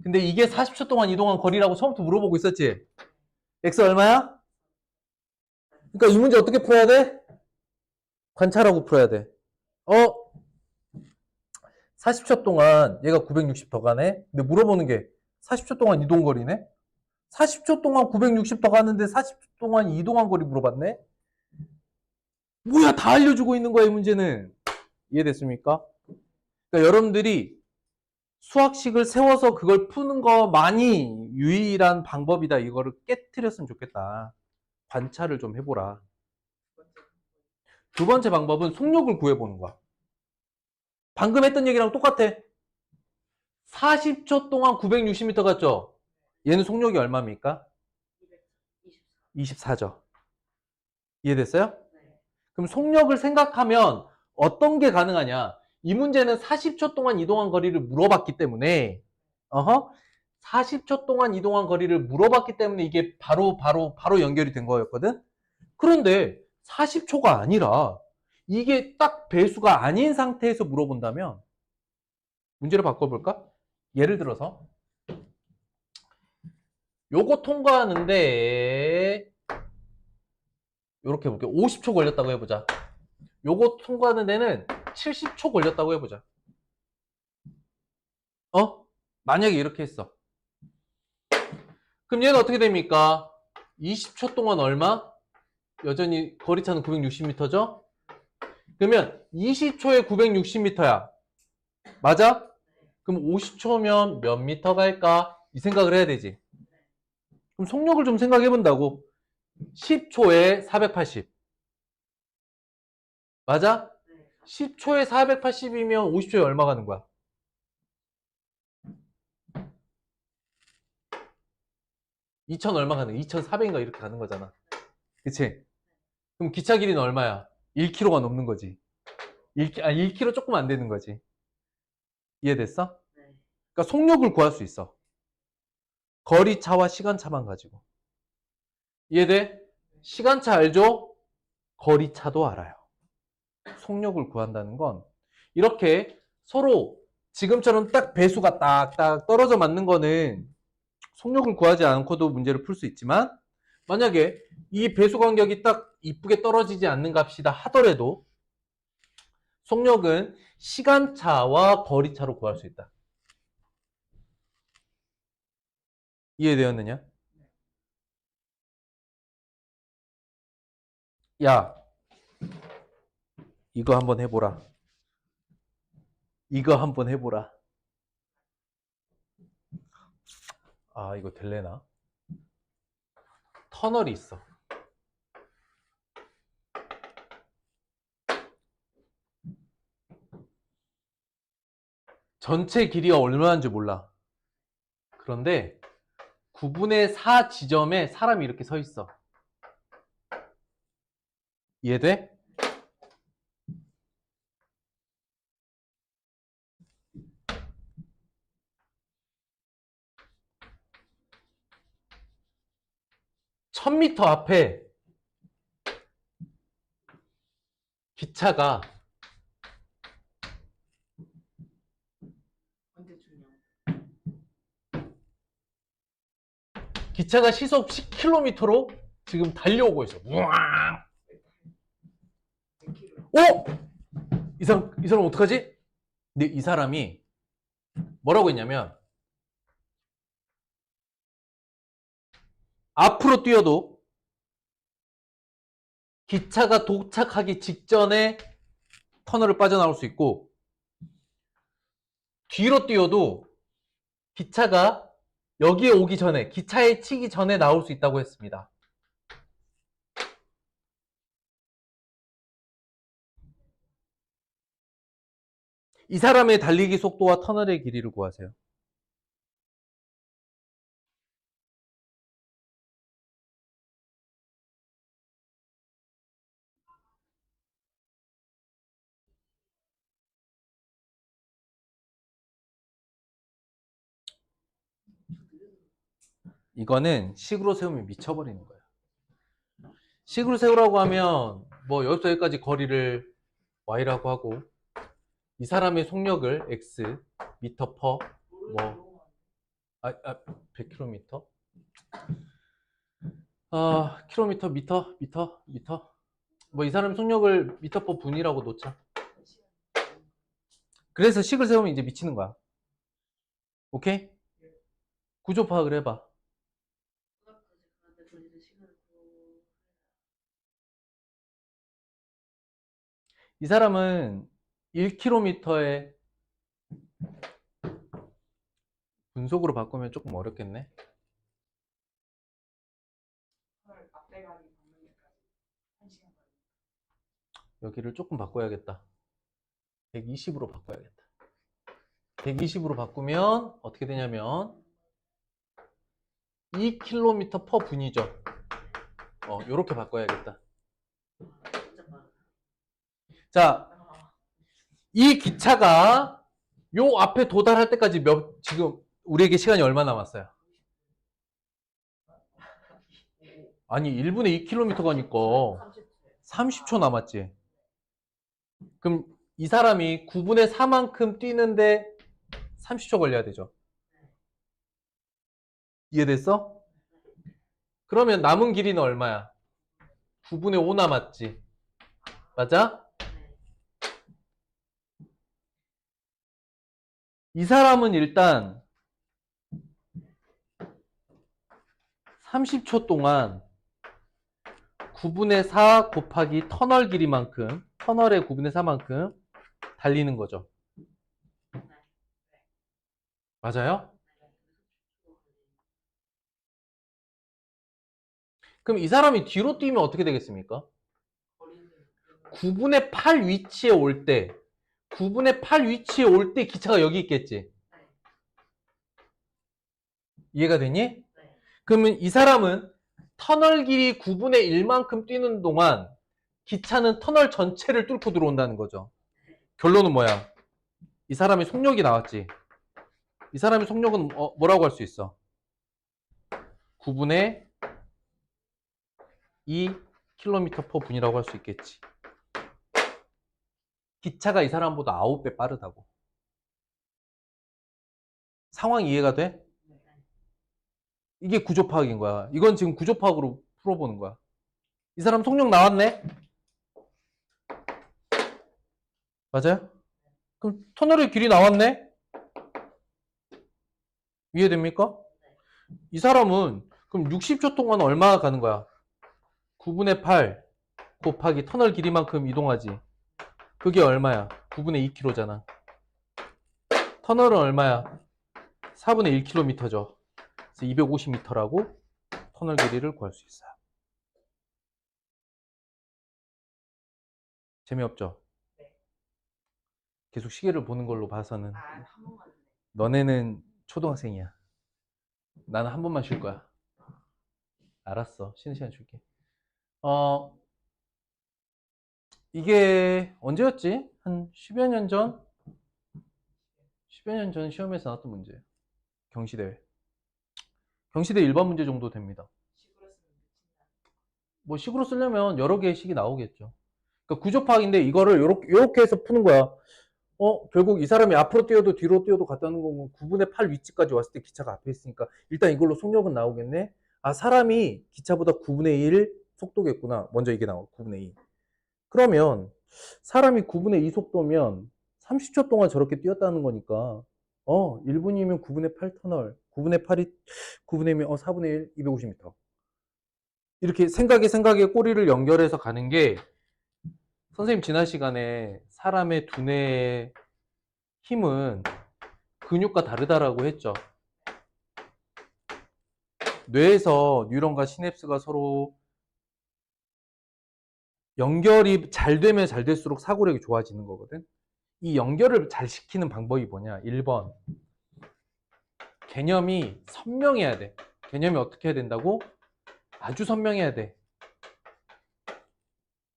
Speaker 1: 근데 이게 40초 동안 이동한 거리라고 처음부터 물어보고 있었지? x 얼마야? 그러니까 이 문제 어떻게 풀어야 돼? 관찰하고 풀어야 돼. 40초 동안 얘가 960 더 가네? 근데 물어보는 게 40초 동안 이동 거리네? 40초 동안 960 더 가는데 40초 동안 이동한 거리 물어봤네? 뭐야, 다 알려주고 있는 거야, 이 문제는. 이해됐습니까? 그러니까 여러분들이 수학식을 세워서 그걸 푸는 거만이 유일한 방법이다. 이거를 깨트렸으면 좋겠다. 관찰을 좀 해보라. 두 번째 방법은 속력을 구해보는 거야. 방금 했던 얘기랑 똑같아. 40초 동안 960m 갔죠? 얘는 속력이 얼마입니까? 24죠. 이해됐어요? 그럼 속력을 생각하면 어떤 게 가능하냐? 이 문제는 40초 동안 이동한 거리를 물어봤기 때문에 40초 동안 이동한 거리를 물어봤기 때문에 이게 바로 연결이 된 거였거든? 그런데 40초가 아니라 이게 딱 배수가 아닌 상태에서 물어본다면 문제를 바꿔볼까? 예를 들어서 요거 통과하는데 요렇게 해볼게요. 50초 걸렸다고 해보자. 요거 통과하는 데는 70초 걸렸다고 해보자. 만약에 이렇게 했어. 그럼 얘는 어떻게 됩니까? 20초 동안 얼마? 여전히 거리차는 960m죠? 그러면 20초에 960m야. 맞아? 그럼 50초면 몇 미터 갈까? 이 생각을 해야 되지. 그럼 속력을 좀 생각해 본다고. 10초에 480. 맞아? 10초에 480이면 50초에 얼마 가는 거야? 2000 얼마 가는 거야? 2400인가 이렇게 가는 거잖아. 그치? 그럼 기차 길이는 얼마야? 1km가 넘는 거지. 1km 조금 안 되는 거지. 이해됐어? 그러니까 속력을 구할 수 있어. 거리차와 시간차만 가지고. 이해돼? 시간차 알죠? 거리차도 알아요. 속력을 구한다는 건 이렇게 서로 지금처럼 딱 배수가 딱딱 떨어져 맞는 거는 속력을 구하지 않고도 문제를 풀 수 있지만 만약에 이 배수 간격이 딱 이쁘게 떨어지지 않는 값이다 하더라도 속력은 시간차와 거리차로 구할 수 있다. 이해되었느냐? 야, 이거 한번 해보라. 이거 한번 해보라. 아, 이거 될래나? 터널이 있어. 전체 길이가 얼마인지 몰라. 그런데 9분의 4 지점에 사람이 이렇게 서 있어. 이해돼? (1000m) 앞에 기차가 시속 10km로 지금 달려오고 있어. 우왕! 오! 이 사람 어떡하지? 근데 이 사람이 뭐라고 했냐면 앞으로 뛰어도 기차가 도착하기 직전에 터널을 빠져나올 수 있고 뒤로 뛰어도 기차가 여기에 오기 전에 기차에 치기 전에 나올 수 있다고 했습니다. 이 사람의 달리기 속도와 터널의 길이를 구하세요. 이거는 식으로 세우면 미쳐버리는 거예요. 식으로 세우라고 하면 뭐 여기서 여기까지 거리를 y라고 하고 이 사람의 속력을 x 미터 퍼 뭐 100km 킬로미터 미터 뭐 이 사람 속력을 미터 퍼 분이라고 놓자. 그래서 식을 세우면 이제 미치는 거야. 오케이? 구조 파악을 해봐. 이 사람은 1km에 분속으로 바꾸면 조금 어렵겠네. 여기를 조금 바꿔야겠다. 120으로 바꿔야겠다. 120으로 바꾸면 어떻게 되냐면 2km 퍼 분이죠. 요렇게 바꿔야겠다. 자, 이 기차가 요 앞에 도달할 때까지 지금 우리에게 시간이 얼마 남았어요? 아니 1분에 2km 가니까 30초 남았지. 그럼 이 사람이 9분의 4만큼 뛰는데 30초 걸려야 되죠. 이해됐어? 그러면 남은 길이는 얼마야? 9분의 5 남았지. 맞아? 이 사람은 일단 30초 동안 9분의 4 곱하기 터널 길이만큼, 터널의 9분의 4만큼 달리는 거죠. 맞아요? 그럼 이 사람이 뒤로 뛰면 어떻게 되겠습니까? 9분의 8 위치에 올 때, 9분의 8 위치에 올 때 기차가 여기 있겠지? 이해가 되니? 그러면 이 사람은 터널 길이 9분의 1만큼 뛰는 동안 기차는 터널 전체를 뚫고 들어온다는 거죠. 결론은 뭐야? 이 사람의 속력이 나왔지. 이 사람의 속력은 뭐라고 할 수 있어? 9분의 2km/분이라고 할 수 있겠지. 기차가 이 사람보다 9배 빠르다고. 상황 이해가 돼? 이게 구조 파악인 거야. 이건 지금 구조 파악으로 풀어보는 거야. 이 사람 속력 나왔네? 맞아요? 그럼 터널의 길이 나왔네? 이해됩니까? 이 사람은 그럼 60초 동안 얼마 가는 거야? 9분의 8 곱하기 터널 길이만큼 이동하지. 그게 얼마야? 9분의 2km잖아. 터널은 얼마야? 4분의 1km죠. 그래서 250m라고 터널 길이를 구할 수 있어요. 재미없죠? 계속 시계를 보는 걸로 봐서는
Speaker 2: 한 번만.
Speaker 1: 너네는 초등학생이야. 나는 한 번만 쉴 거야. 알았어. 쉬는 시간 줄게. 이게 언제였지? 한 10여 년 전? 10여 년 전 시험에서 나왔던 문제예요. 경시대회. 경시대 일반 문제 정도 됩니다. 뭐 식으로 쓰려면 여러 개의 식이 나오겠죠. 그러니까 구조 파악인데 이거를 요렇게 해서 푸는 거야. 결국 이 사람이 앞으로 뛰어도 뒤로 뛰어도 갔다는 거면 9분의 8 위치까지 왔을 때 기차가 앞에 있으니까 일단 이걸로 속력은 나오겠네. 아, 사람이 기차보다 9분의 1 속도겠구나. 먼저 이게 나와. 9분의 2. 그러면 사람이 9분의 2 속도면 30초 동안 저렇게 뛰었다는 거니까 1분이면 9분의 8 터널, 9분의 8이 9분의 1면 4분의 1, 250m. 이렇게 생각에 꼬리를 연결해서 가는 게 선생님 지난 시간에 사람의 두뇌의 힘은 근육과 다르다라고 했죠. 뇌에서 뉴런과 시냅스가 서로 연결이 잘 되면 잘 될수록 사고력이 좋아지는 거거든. 이 연결을 잘 시키는 방법이 뭐냐? 1번. 개념이 선명해야 돼. 개념이 어떻게 해야 된다고? 아주 선명해야 돼.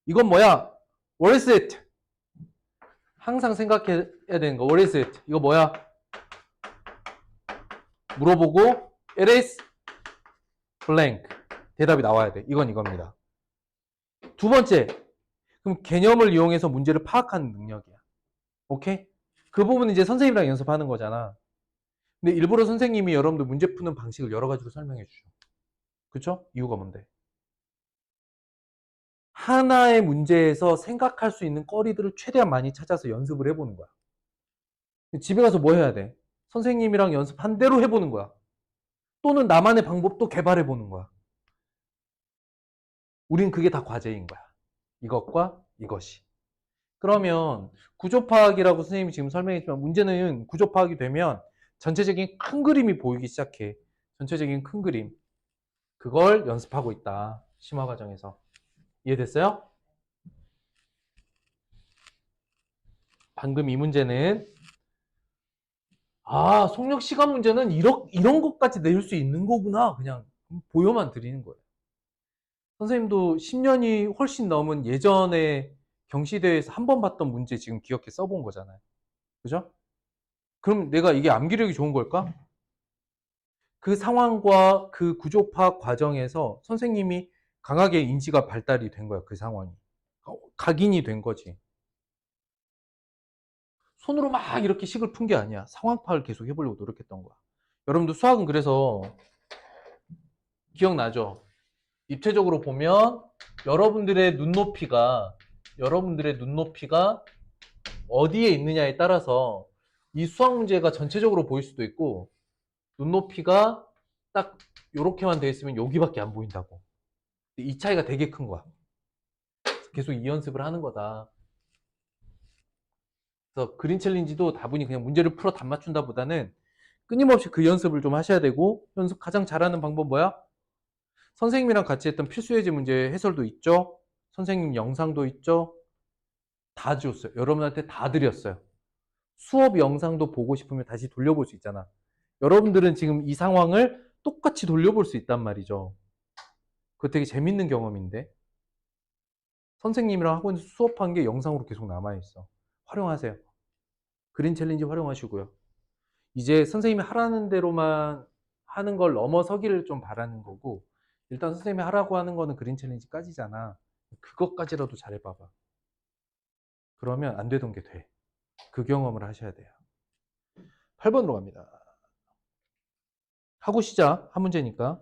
Speaker 1: 이건 뭐야? What is it? 항상 생각해야 되는 거. What is it? 이거 뭐야? 물어보고 It is blank. 대답이 나와야 돼. 이건 이겁니다. 두 번째. 그럼 개념을 이용해서 문제를 파악하는 능력이야. 오케이? 그 부분은 이제 선생님이랑 연습하는 거잖아. 근데 일부러 선생님이 여러분들 문제 푸는 방식을 여러 가지로 설명해 주죠. 그쵸? 이유가 뭔데? 하나의 문제에서 생각할 수 있는 거리들을 최대한 많이 찾아서 연습을 해보는 거야. 집에 가서 뭐 해야 돼? 선생님이랑 연습한 대로 해보는 거야. 또는 나만의 방법도 개발해보는 거야. 우린 그게 다 과제인 거야. 이것과 이것이. 그러면 구조파악이라고 선생님이 지금 설명했지만 문제는 구조파악이 되면 전체적인 큰 그림이 보이기 시작해. 전체적인 큰 그림. 그걸 연습하고 있다. 심화 과정에서. 이해됐어요? 방금 이 문제는 속력 시간 문제는 이런 것까지 낼 수 있는 거구나. 그냥 보여만 드리는 거예요. 선생님도 10년이 훨씬 넘은 예전에 경시대회에서 한 번 봤던 문제 지금 기억해 써본 거잖아요. 그죠? 그럼 내가 이게 암기력이 좋은 걸까? 그 상황과 그 구조 파악 과정에서 선생님이 강하게 인지가 발달이 된 거야. 그 상황이. 각인이 된 거지. 손으로 막 이렇게 식을 푼 게 아니야. 상황 파악을 계속 해보려고 노력했던 거야. 여러분들 수학은 그래서 기억나죠? 입체적으로 보면 여러분들의 눈높이가 어디에 있느냐에 따라서 이 수학 문제가 전체적으로 보일 수도 있고 눈높이가 딱 요렇게만 돼 있으면 여기밖에 안 보인다고. 이 차이가 되게 큰 거야. 계속 이 연습을 하는 거다. 그래서 그린 챌린지도 다분히 그냥 문제를 풀어 답 맞춘다 보다는 끊임없이 그 연습을 좀 하셔야 되고, 연습 가장 잘하는 방법 뭐야? 선생님이랑 같이 했던 필수 예제 문제 해설도 있죠? 선생님 영상도 있죠? 다 줬어요. 여러분한테 다 드렸어요. 수업 영상도 보고 싶으면 다시 돌려볼 수 있잖아. 여러분들은 지금 이 상황을 똑같이 돌려볼 수 있단 말이죠. 그거 되게 재밌는 경험인데. 선생님이랑 학원에서 수업한 게 영상으로 계속 남아있어. 활용하세요. 그린 챌린지 활용하시고요. 이제 선생님이 하라는 대로만 하는 걸 넘어서기를 좀 바라는 거고, 일단 선생님이 하라고 하는 거는 그린 챌린지까지잖아. 그것까지라도 잘해봐봐. 그러면 안 되던 게 돼. 그 경험을 하셔야 돼요. 8번으로 갑니다. 하고 시작. 한 문제니까.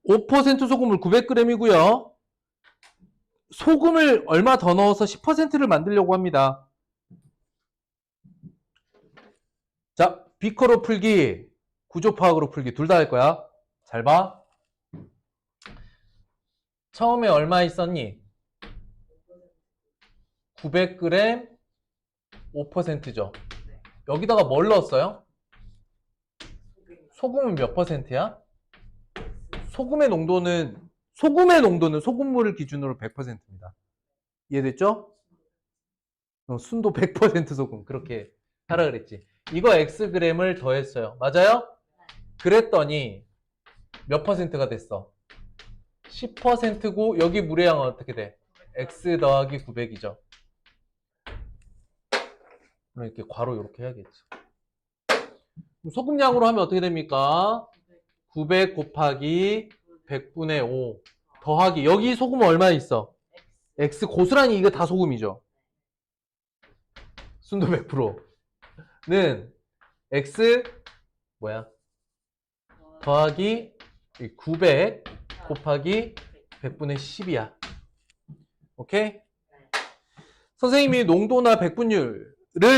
Speaker 1: 5% 소금을 900g이고요. 소금을 얼마 더 넣어서 10%를 만들려고 합니다. 자, 비커로 풀기, 구조 파악으로 풀기 둘 다 할 거야. 잘 봐. 처음에 얼마 있었니? 900g 5%죠. 여기다가 뭘 넣었어요? 소금은 몇 %야? 소금의 농도는 소금물을 기준으로 100%입니다. 이해됐죠? 순도 100% 소금. 그렇게 하라 그랬지. 이거 Xg을 더했어요. 맞아요? 그랬더니 몇 %가 됐어? 10%고 여기 물의 양은 어떻게 돼? X 더하기 900이죠. 그럼 이렇게 괄호 이렇게 해야겠지. 소금량으로 하면 어떻게 됩니까? 900 곱하기 100분의 5 더하기 여기 소금은 얼마 있어? X 고스란히 이거 다 소금이죠. 순도 100%는 X 뭐야? 더하기 900 곱하기 100분의 10이야. 오케이? 선생님이 농도나 백분율을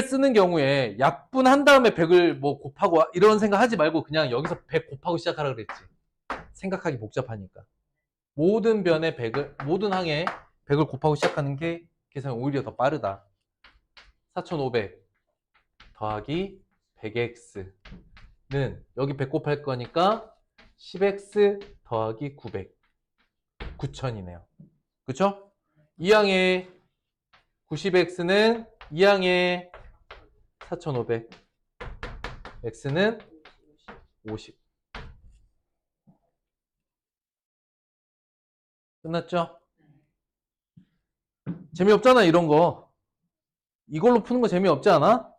Speaker 1: 쓰는 경우에 약분한 다음에 100을 뭐 곱하고 이런 생각 하지 말고 그냥 여기서 100 곱하고 시작하라 그랬지. 생각하기 복잡하니까. 모든 변에 100을, 모든 항에 100을 곱하고 시작하는 게 계산이 오히려 더 빠르다. 4500 더하기 100x는 여기 100 곱할 거니까 10x 더하기 900 9000이네요. 그쵸? 이 항의 90x는 이 항의 4500 x는 50 끝났죠? 재미없잖아 이런 거. 이걸로 푸는 거 재미없지 않아?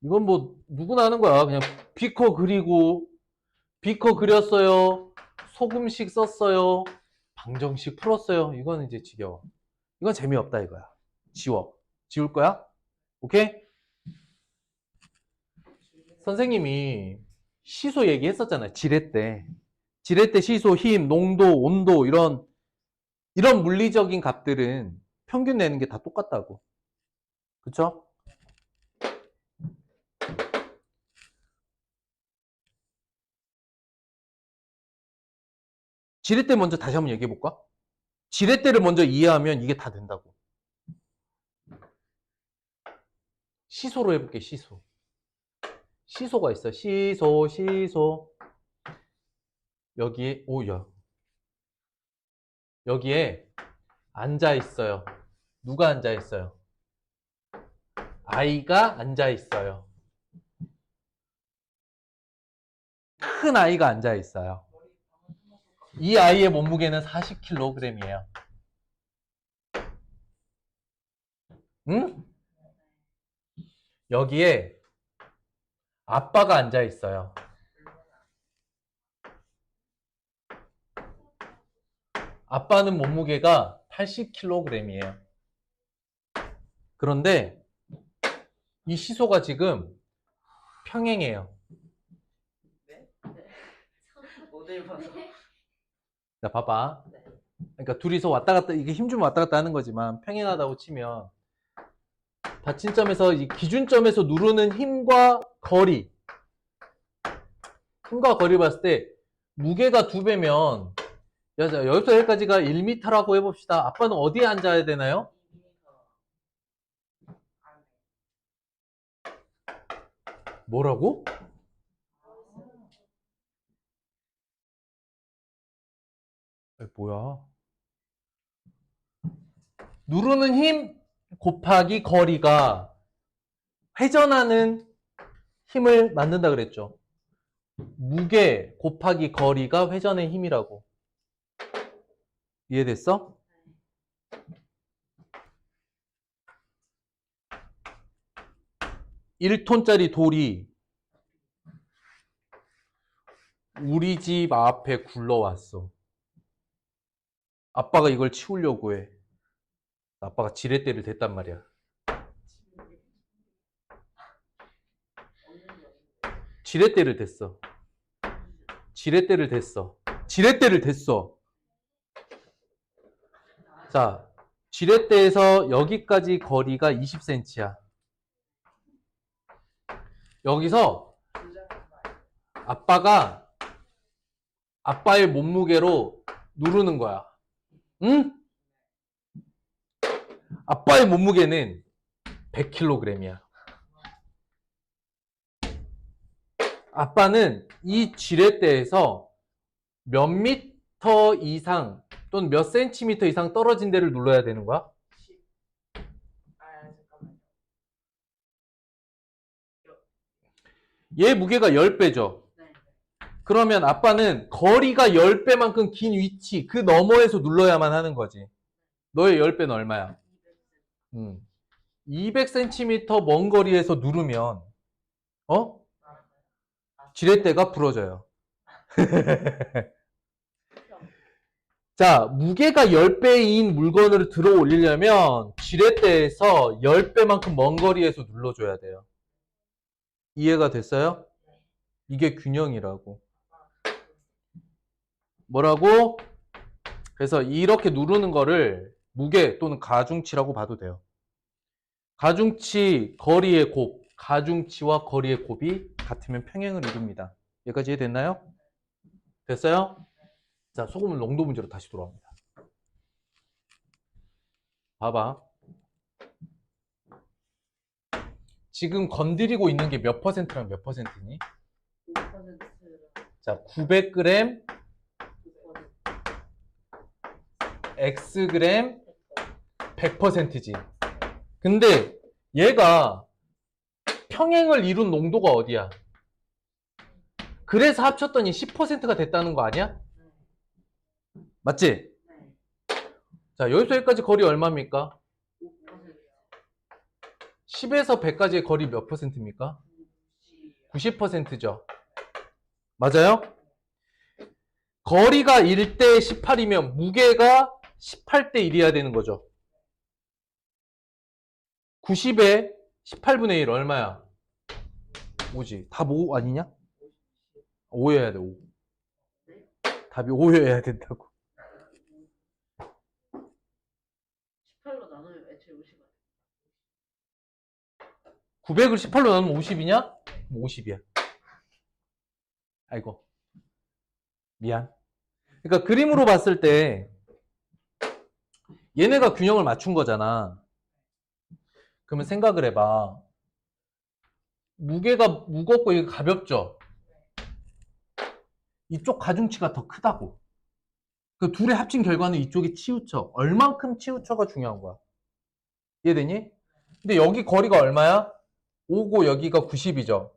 Speaker 1: 이건 뭐 누구나 하는 거야. 그냥 비커 그리고 비커 그렸어요. 소금씩 썼어요. 방정식 풀었어요. 이거는 이제 지겨워. 이건 재미없다 이거야. 지워. 지울 거야? 오케이? 선생님이 시소 얘기했었잖아요. 지렛대. 지렛대 시소, 힘, 농도, 온도 이런 물리적인 값들은 평균 내는 게 다 똑같다고. 그쵸? 지렛대 먼저 다시 한번 얘기해 볼까? 지렛대를 먼저 이해하면 이게 다 된다고. 시소로 해볼게, 시소. 시소가 있어. 시소. 여기에, 오야. 여기에 앉아 있어요. 누가 앉아 있어요? 아이가 앉아 있어요. 큰 아이가 앉아 있어요. 이 아이의 몸무게는 40kg이에요. 응? 여기에 아빠가 앉아 있어요. 아빠는 몸무게가 80kg이에요. 그런데 이 시소가 지금 평행해요.
Speaker 2: 네? 모델 봐서.
Speaker 1: 자, 봐봐. 그러니까 둘이서 왔다 갔다, 이게 힘 주면 왔다 갔다 하는 거지만 평행하다고 치면 받침점에서 이 기준점에서 누르는 힘과 거리 힘과 거리 봤을 때 무게가 2배면 자, 여기서 여기까지가 1m라고 해봅시다. 아빠는 어디에 앉아야 되나요?
Speaker 2: 2m 안에.
Speaker 1: 뭐라고? 뭐야? 누르는 힘 곱하기 거리가 회전하는 힘을 만든다 그랬죠. 무게 곱하기 거리가 회전의 힘이라고. 이해됐어? 일 1톤짜리 돌이 우리 집 앞에 굴러왔어. 아빠가 이걸 치우려고 해. 아빠가 지렛대를 댔단 말이야. 지렛대를 댔어. 지렛대를 댔어. 지렛대를 댔어. 자, 지렛대에서 여기까지 거리가 20cm야. 여기서 아빠가 아빠의 몸무게로 누르는 거야. 응? 아빠의 몸무게는 100kg이야. 아빠는 이 지렛대에서 몇 미터 이상 또는 몇 센티미터 이상 떨어진 데를 눌러야 되는 거야?
Speaker 2: 10. 잠깐만요.
Speaker 1: 얘 무게가 10배죠.
Speaker 2: 네.
Speaker 1: 그러면 아빠는 거리가 10배만큼 긴 위치, 그 너머에서 눌러야만 하는 거지. 너의 10배는 얼마야? 200cm 먼 거리에서 누르면 지렛대가 부러져요. 자, 무게가 10배인 물건을 들어 올리려면 지렛대에서 10배만큼 먼 거리에서 눌러줘야 돼요. 이해가 됐어요? 이게 균형이라고. 뭐라고? 그래서 이렇게 누르는 거를 무게 또는 가중치라고 봐도 돼요. 가중치, 거리의 곱, 가중치와 거리의 곱이 같으면 평행을 이룹니다. 여기까지 이해됐나요? 됐어요? 자, 소금물 농도 문제로 다시 돌아옵니다. 봐봐. 지금 건드리고 있는 게 몇 퍼센트랑 몇 퍼센트니?
Speaker 2: 5%랑
Speaker 1: 자, 900g,
Speaker 2: 9%.
Speaker 1: Xg, 100%지. 근데 얘가 평행을 이룬 농도가 어디야? 그래서 합쳤더니 10%가 됐다는 거 아니야? 맞지?
Speaker 2: 네.
Speaker 1: 자, 여기서 여기까지 거리 얼마입니까?
Speaker 2: 5%.
Speaker 1: 10에서 100까지의 거리 몇 퍼센트입니까?
Speaker 2: 90.
Speaker 1: 90%죠. 맞아요? 거리가 1대 18이면 무게가 18대 1이어야 되는 거죠. 90에 18분의 1 얼마야? 5지. 답 5 아니냐? 5여야 돼, 5. 답이 5여야 된다고.
Speaker 2: 18로 나누면 애초에 50이
Speaker 1: 900을 18로 나누면 50이냐? 50이야. 아이고. 미안. 그러니까 그림으로 봤을 때 얘네가 균형을 맞춘 거잖아. 그러면 생각을 해봐. 무게가 무겁고 이게 가볍죠? 이쪽 가중치가 더 크다고. 그 둘의 합친 결과는 이쪽이 치우쳐. 얼만큼 치우쳐가 중요한 거야. 이해되니? 근데 여기 거리가 얼마야? 5고 여기가 90이죠.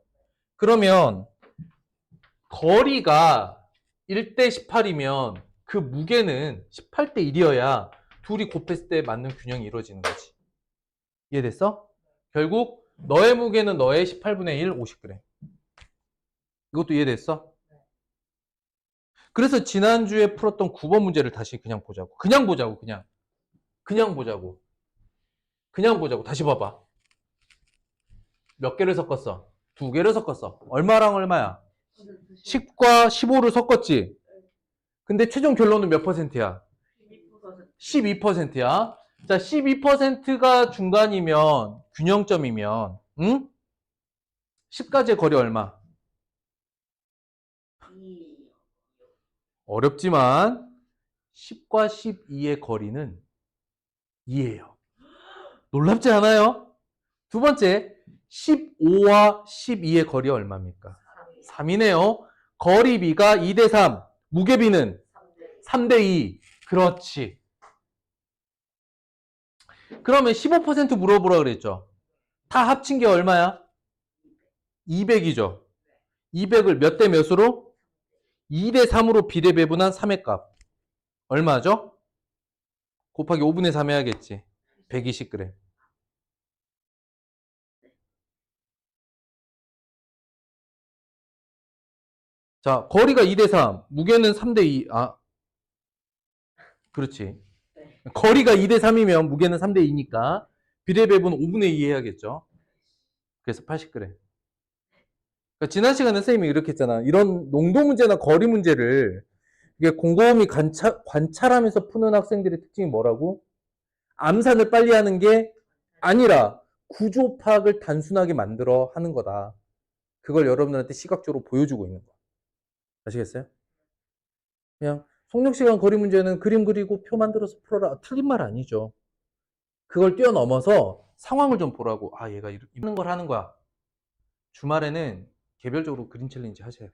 Speaker 1: 그러면 거리가 1대 18이면 그 무게는 18대 1이어야 둘이 곱했을 때 맞는 균형이 이루어지는 거지. 이해됐어? 결국 너의 무게는 너의 18분의 1, 50g. 이것도 이해됐어? 그래서 지난주에 풀었던 9번 문제를 다시 그냥 보자고. 그냥 보자고, 그냥. 그냥 보자고. 그냥 보자고. 다시 봐봐. 몇 개를 섞었어? 2개를 섞었어. 얼마랑 얼마야? 10과 15를 섞었지? 근데 최종 결론은 몇 퍼센트야? 12%야. 자, 12%가 중간이면, 균형점이면, 응? 10까지의 거리 얼마?
Speaker 2: 2.
Speaker 1: 어렵지만 10과 12의 거리는 2예요. 놀랍지 않아요? 두 번째, 15와 12의 거리 얼마입니까? 3이네요. 거리비가 2대 3, 무게비는 3대 2. 그렇지. 그러면 15% 물어보라 그랬죠. 다 합친 게 얼마야? 200이죠. 200을 몇 대 몇으로? 2대 3으로 비례 배분한 3의 값. 얼마죠? 곱하기 5분의 3 해야겠지. 120g. 자, 거리가 2대 3, 무게는 3대 2. 아, 그렇지.
Speaker 2: 네.
Speaker 1: 거리가 2대 3이면 무게는 3대 2니까 비례 배분 5분의 2 해야겠죠. 그래서 80g. 그러니까 지난 시간에 선생님이 이렇게 했잖아. 이런 농도 문제나 거리 문제를 이게 곰곰이 관찰하면서 푸는 학생들의 특징이 뭐라고? 암산을 빨리 하는 게 아니라 구조 파악을 단순하게 만들어 하는 거다. 그걸 여러분들한테 시각적으로 보여주고 있는 거야. 아시겠어요? 그냥 속력시간 거리 문제는 그림 그리고 표 만들어서 풀어라. 틀린 말 아니죠. 그걸 뛰어넘어서 상황을 좀 보라고. 아, 얘가 이런 걸 하는 거야. 주말에는 개별적으로 그림 챌린지 하세요.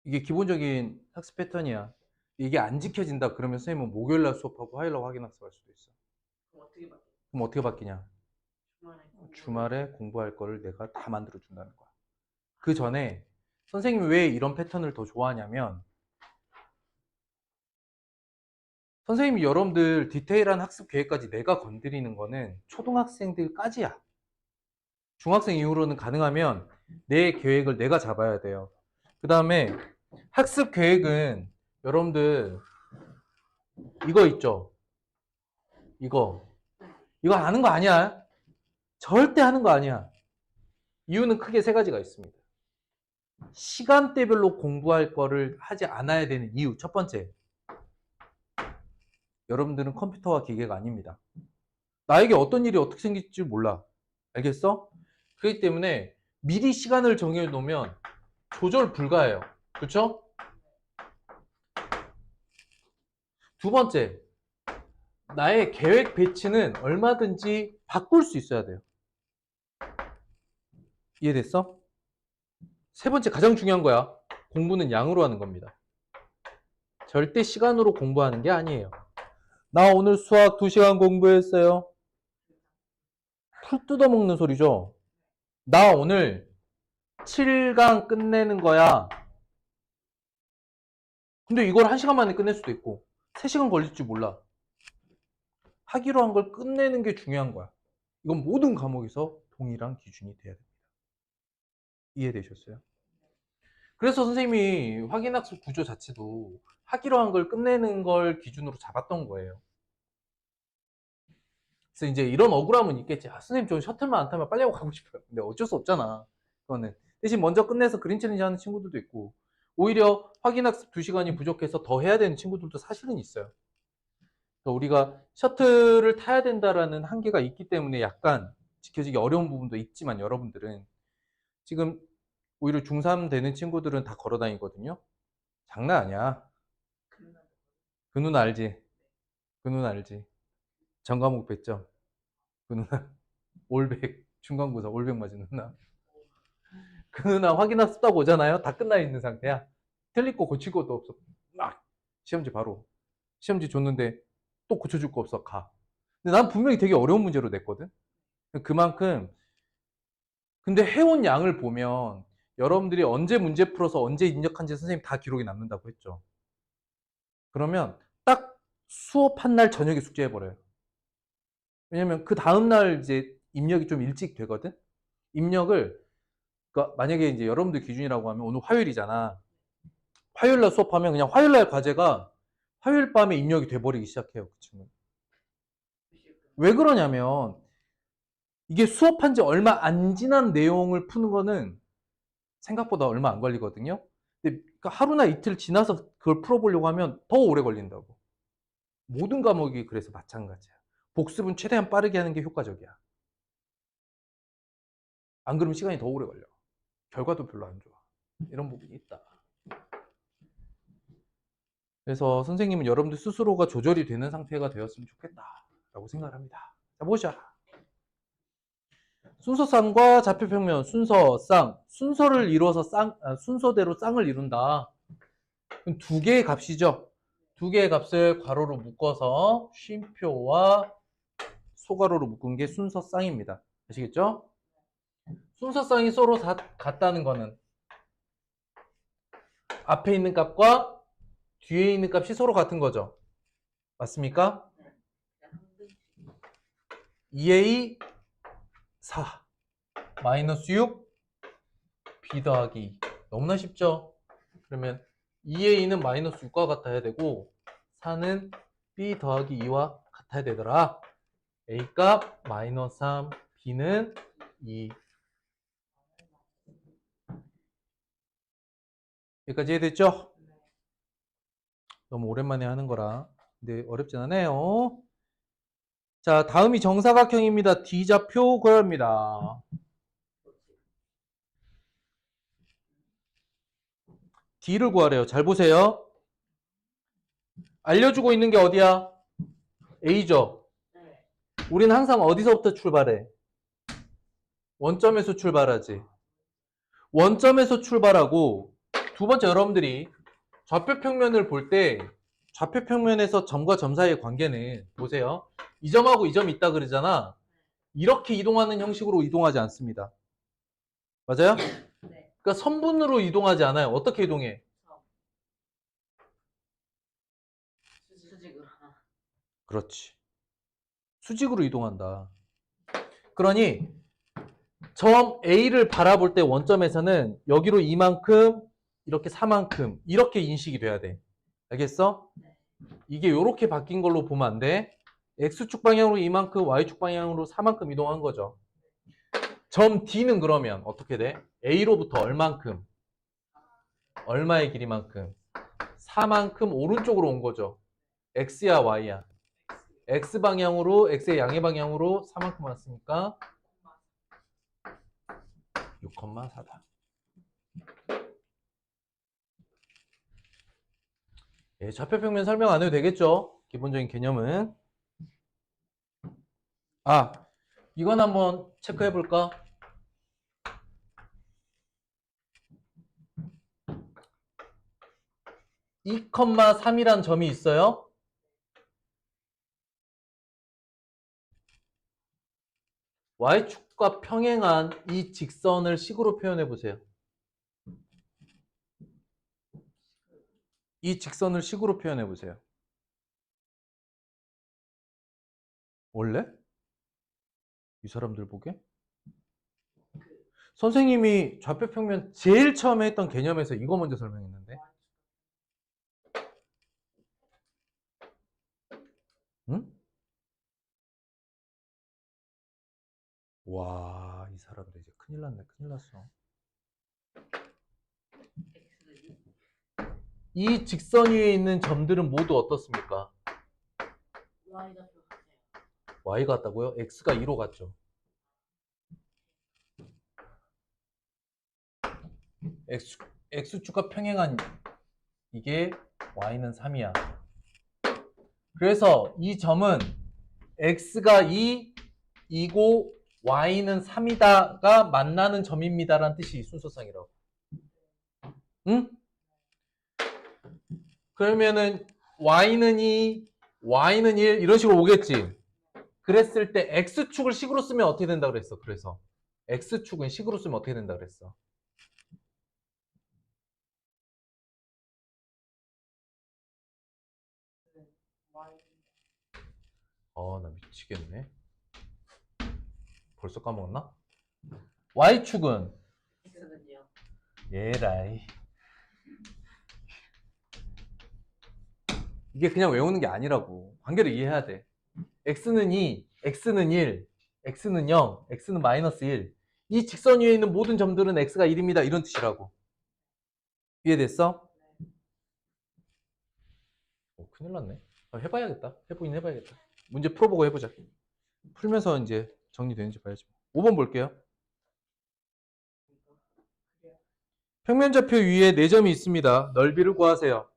Speaker 1: 이게 기본적인 학습 패턴이야. 이게 안 지켜진다 그러면 선생님은 목요일날 수업하고 화요일날 확인 학습할 수도 있어.
Speaker 2: 그럼 어떻게 바뀌어?
Speaker 1: 그럼 어떻게 바뀌냐?
Speaker 2: 주말에
Speaker 1: 주말에 공부할 거를 내가 다 만들어 준다는 거야. 그 전에 선생님이 왜 이런 패턴을 더 좋아하냐면 선생님이 여러분들 디테일한 학습 계획까지 내가 건드리는 거는 초등학생들까지야. 중학생 이후로는 가능하면 내 계획을 내가 잡아야 돼요. 그 다음에 학습 계획은 여러분들 이거 있죠? 이거 하는 거 아니야. 절대 하는 거 아니야. 이유는 크게 세 가지가 있습니다. 시간대별로 공부할 거를 하지 않아야 되는 이유. 첫 번째, 여러분들은 컴퓨터와 기계가 아닙니다. 나에게 어떤 일이 어떻게 생길지 몰라. 알겠어? 그렇기 때문에 미리 시간을 정해 놓으면 조절 불가해요. 그렇죠? 두 번째, 나의 계획 배치는 얼마든지 바꿀 수 있어야 돼요. 이해됐어? 세 번째, 가장 중요한 거야. 공부는 양으로 하는 겁니다. 절대 시간으로 공부하는 게 아니에요. 나 오늘 수학 2시간 공부했어요. 풀 뜯어먹는 소리죠. 나 오늘 7강 끝내는 거야. 근데 이걸 1시간 만에 끝낼 수도 있고 3시간 걸릴지 몰라. 하기로 한 걸 끝내는 게 중요한 거야. 이건 모든 과목에서 동일한 기준이 돼야 됩니다. 이해되셨어요? 그래서 선생님이 확인학습 구조 자체도 하기로 한 걸 끝내는 걸 기준으로 잡았던 거예요. 그래서 이제 이런 억울함은 있겠지. 아, 선생님 저 셔틀만 안 타면 빨리 하고 가고 싶어요. 근데 어쩔 수 없잖아. 그거는. 대신 먼저 끝내서 그림 챌린지 하는 친구들도 있고 오히려 확인학습 2시간이 부족해서 더 해야 되는 친구들도 사실은 있어요. 그러니까 우리가 셔틀을 타야 된다라는 한계가 있기 때문에 약간 지켜지기 어려운 부분도 있지만 여러분들은 지금 오히려 중3 되는 친구들은 다 걸어 다니거든요. 장난 아니야. 그 누나 알지? 그 누나 알지? 전과목 100점. 그 누나 올백 중간고사 올백 맞은 누나. 그 누나 확인학습 따고 오잖아요. 다 끝나 있는 상태야. 틀릴 거 고칠 것도 없어. 막 시험지 바로 시험지 줬는데 또 고쳐줄 거 없어. 가. 근데 난 분명히 되게 어려운 문제로 냈거든. 그만큼 근데 해온 양을 보면 여러분들이 언제 문제 풀어서 언제 입력한지 선생님 다 기록이 남는다고 했죠. 그러면 딱 수업한 날 저녁에 숙제해버려요. 왜냐면 그 다음날 이제 입력이 좀 일찍 되거든? 입력을, 그러니까 만약에 이제 여러분들 기준이라고 하면 오늘 화요일이잖아. 화요일날 수업하면 그냥 화요일날 과제가 화요일 밤에 입력이 돼버리기 시작해요. 그 친구는. 왜 그러냐면 이게 수업한 지 얼마 안 지난 내용을 푸는 거는 생각보다 얼마 안 걸리거든요. 근데 그러니까 하루나 이틀 지나서 그걸 풀어보려고 하면 더 오래 걸린다고. 모든 과목이 그래서 마찬가지야. 복습은 최대한 빠르게 하는 게 효과적이야. 안 그러면 시간이 더 오래 걸려. 결과도 별로 안 좋아. 이런 부분이 있다. 그래서 선생님은 여러분들 스스로가 조절이 되는 상태가 되었으면 좋겠다라고 생각을 합니다. 자, 보자. 순서쌍과 좌표평면, 순서쌍, 순서를 이루어서 순서대로 쌍을 이룬다. 그럼 두 개의 값이죠. 두 개의 값을 괄호로 묶어서 쉼표와 소괄호로 묶은 게 순서쌍입니다. 아시겠죠? 순서쌍이 서로 다 같다는 거는 앞에 있는 값과 뒤에 있는 값이 서로 같은 거죠. 맞습니까? 2a 4 마이너스 6 b 더하기 2. 너무나 쉽죠? 그러면 2a는 마이너스 6과 같아야 되고 4는 b 더하기 2와 같아야 되더라. a 값 마이너스 3, b는 2. 여기까지 이해됐죠? 너무 오랜만에 하는 거라. 근데 어렵진 않아요. 자, 다음이 정사각형입니다. D좌표 구합니다. D를 구하래요. 잘 보세요. 알려주고 있는 게 어디야? A죠. 우리는 항상 어디서부터 출발해? 원점에서 출발하지. 원점에서 출발하고 두 번째 여러분들이 좌표평면을 볼 때 좌표평면에서 점과 점 사이의 관계는 보세요. 이 점하고 이 점이 있다 그러잖아. 이렇게 이동하는 형식으로 이동하지 않습니다. 맞아요? 그러니까 선분으로 이동하지 않아요. 어떻게 이동해?
Speaker 2: 수직으로.
Speaker 1: 그렇지. 수직으로 이동한다. 그러니 점 A를 바라볼 때 원점에서는 여기로 이만큼, 이렇게 4만큼 이렇게 인식이 돼야 돼. 알겠어? 이게 이렇게 바뀐 걸로 보면 안 돼. X축 방향으로 이만큼, Y축 방향으로 4만큼 이동한 거죠. 점 D는 그러면 어떻게 돼? A로부터 얼만큼? 얼마의 길이만큼? 4만큼 오른쪽으로 온 거죠. X야 Y야? X 방향으로, X의 양의 방향으로 4만큼 왔으니까 6,4다. 예, 좌표평면 설명 안 해도 되겠죠? 기본적인 개념은. 아, 이건 한번 체크해 볼까? (2, 3이란 점이 있어요. y축과 평행한 이 직선을 식으로 표현해 보세요. 이 직선을 식으로 표현해 보세요. 원래? 이 사람들 보게? 선생님이 좌표평면 제일 처음에 했던 개념에서 이거 먼저 설명했는데. 응? 와, 이 사람들 이제 큰일 났네. 큰일 났어. 이 직선 위에 있는 점들은 모두 어떻습니까? y가 같다고요? x가 2로 갔죠. x축과 평행한 이게 y는 3이야. 그래서 이 점은 x가 2, 2고 y는 3이다가 만나는 점입니다라는 뜻이 이 순서상이라고. 응? 그러면은 y는 2, y는 1 이런 식으로 오겠지. 그랬을 때 x축을 식으로 쓰면 어떻게 된다 그랬어? 그래서 x축은 식으로 쓰면 어떻게 된다 그랬어? 나 미치겠네. 벌써 까먹었나? y축은 예라이. 이게 그냥 외우는 게 아니라고. 관계를 이해해야 돼. x는 2, x는 1, x는 0, x는 마이너스 1. 이 직선 위에 있는 모든 점들은 x가 1입니다. 이런 뜻이라고. 이해됐어? 큰일 났네. 해봐야겠다. 해보긴 해봐야겠다. 문제 풀어보고 해보자. 풀면서 이제 정리되는지 봐야지. 5번 볼게요. 평면좌표 위에 4점이 있습니다. 넓이를 구하세요.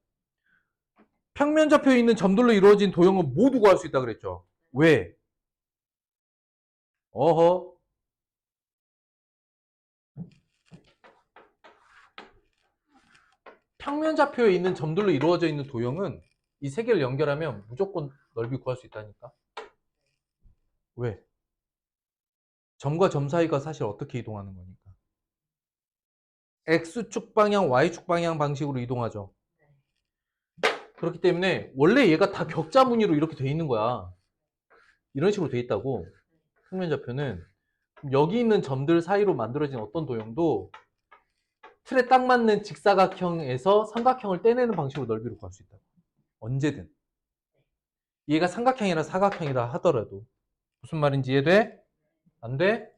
Speaker 1: 평면좌표에 있는 점들로 이루어진 도형은 모두 구할 수 있다 그랬죠. 왜? 어허. 평면좌표에 있는 점들로 이루어져 있는 도형은 이 세 개를 연결하면 무조건 넓이 구할 수 있다니까. 왜? 점과 점 사이가 사실 어떻게 이동하는 거니까. X축 방향, Y축 방향 방식으로 이동하죠. 그렇기 때문에 원래 얘가 다 격자 무늬로 이렇게 돼 있는 거야. 이런 식으로 돼 있다고. 평면좌표는 여기 있는 점들 사이로 만들어진 어떤 도형도 틀에 딱 맞는 직사각형에서 삼각형을 떼내는 방식으로 넓이를 구할 수 있다. 언제든. 얘가 삼각형이라 사각형이라 하더라도. 무슨 말인지 이해돼? 안 돼?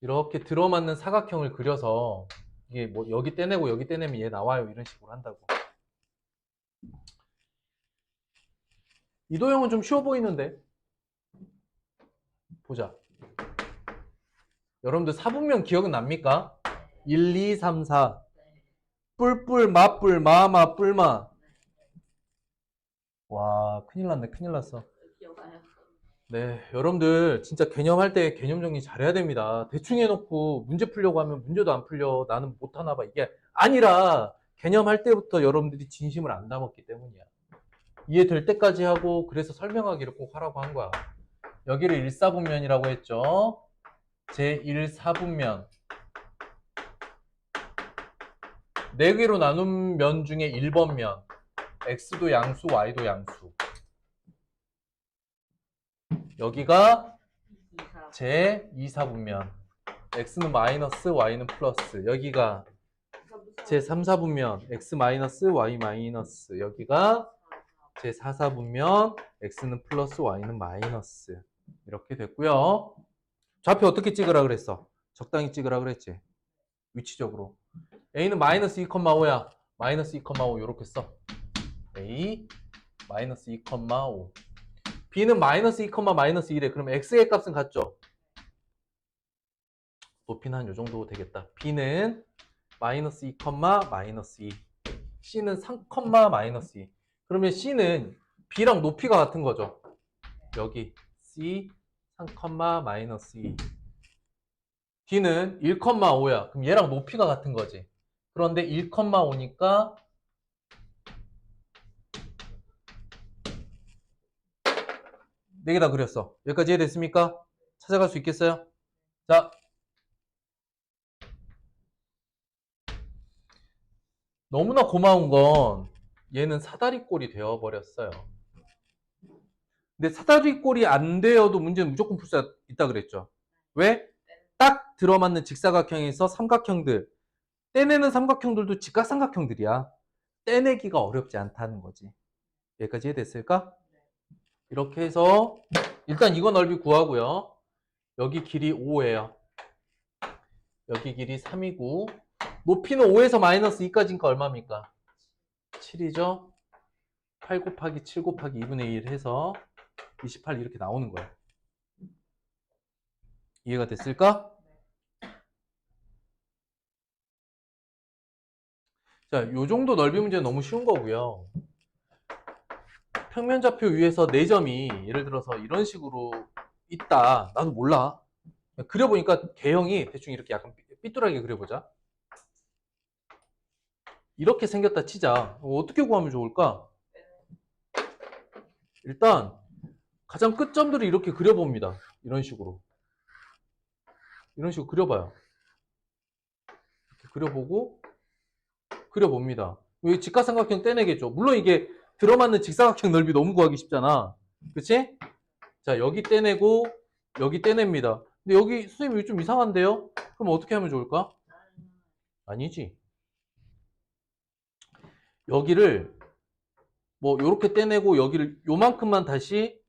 Speaker 1: 이렇게 들어맞는 사각형을 그려서 이게 뭐 여기 떼내고 여기 떼내면 얘 나와요. 이런 식으로 한다고. 이 도형은 좀 쉬워 보이는데. 보자. 여러분들 사분면 기억은 납니까? 1, 2, 3, 4. 뿔뿔, 마뿔, 마마, 뿔마. 와, 큰일 났네, 큰일 났어.
Speaker 2: 기억나요?
Speaker 1: 네, 여러분들 진짜 개념할 때 개념 정리 잘해야 됩니다. 대충 해놓고 문제 풀려고 하면 문제도 안 풀려. 나는 못하나 봐. 이게 아니라 개념할 때부터 여러분들이 진심을 안 담았기 때문이야. 이해될 때까지 하고 그래서 설명하기를 꼭 하라고 한 거야. 여기를 1사분면이라고 했죠. 제1사분면. 4개로 나눈 면 중에 1번 면. X도 양수, Y도 양수. 여기가 제2사분면. X는 마이너스, Y는 플러스. 여기가 제3사분면. X 마이너스, Y 마이너스. 여기가 제4사분면. X는 플러스, Y는 마이너스. 이렇게 됐고요. 좌표 어떻게 찍으라 그랬어? 적당히 찍으라 그랬지. 위치적으로. A는 마이너스 2,5야. 마이너스 2,5 이렇게 써. A 마이너스 2,5. B는 마이너스 2, 마이너스 1에 그럼 X의 값은 같죠? 높이는 한 요 정도 되겠다. B는 마이너스 2, 마이너스 2. C는 3, 마이너스 2. 그러면 C는 B랑 높이가 같은 거죠. 여기 C 3, 마이너스 2. D는 1,5야. 그럼 얘랑 높이가 같은 거지. 그런데 1,5니까 4개 다 그렸어. 여기까지 이해됐습니까? 찾아갈 수 있겠어요? 자, 너무나 고마운 건 얘는 사다리꼴이 되어버렸어요. 근데 사다리꼴이 안 되어도 문제는 무조건 풀 수 있다 그랬죠. 왜? 딱 들어맞는 직사각형에서 삼각형들, 떼내는 삼각형들도 직각삼각형들이야. 떼내기가 어렵지 않다는 거지. 여기까지 이해됐을까? 이렇게 해서 일단 이거 넓이 구하고요. 여기 길이 5예요. 여기 길이 3이고 높이는 5에서 마이너스 2까지니까 얼마입니까? 7이죠? 8 곱하기 7 곱하기 2분의 1 해서 28 이렇게 나오는 거예요. 이해가 됐을까? 자, 요 정도 넓이 문제는 너무 쉬운 거고요. 평면좌표 위에서 4점이 예를 들어서 이런 식으로 있다. 나도 몰라. 그려보니까 개형이 대충 이렇게 약간 삐뚤하게 그려보자. 이렇게 생겼다 치자. 어떻게 구하면 좋을까? 일단 가장 끝점들을 이렇게 그려봅니다. 이런 식으로. 이런 식으로 그려봐요. 이렇게 그려보고 그려봅니다. 여기 직각삼각형 떼내겠죠. 물론 이게 들어맞는 직사각형 넓이 너무 구하기 쉽잖아. 그치? 자, 여기 떼내고 여기 떼냅니다. 근데 여기 선생님 이거 좀 이상한데요? 그럼 어떻게 하면 좋을까? 아니지. 여기를 뭐 요렇게 떼내고 여기를 요만큼만 다시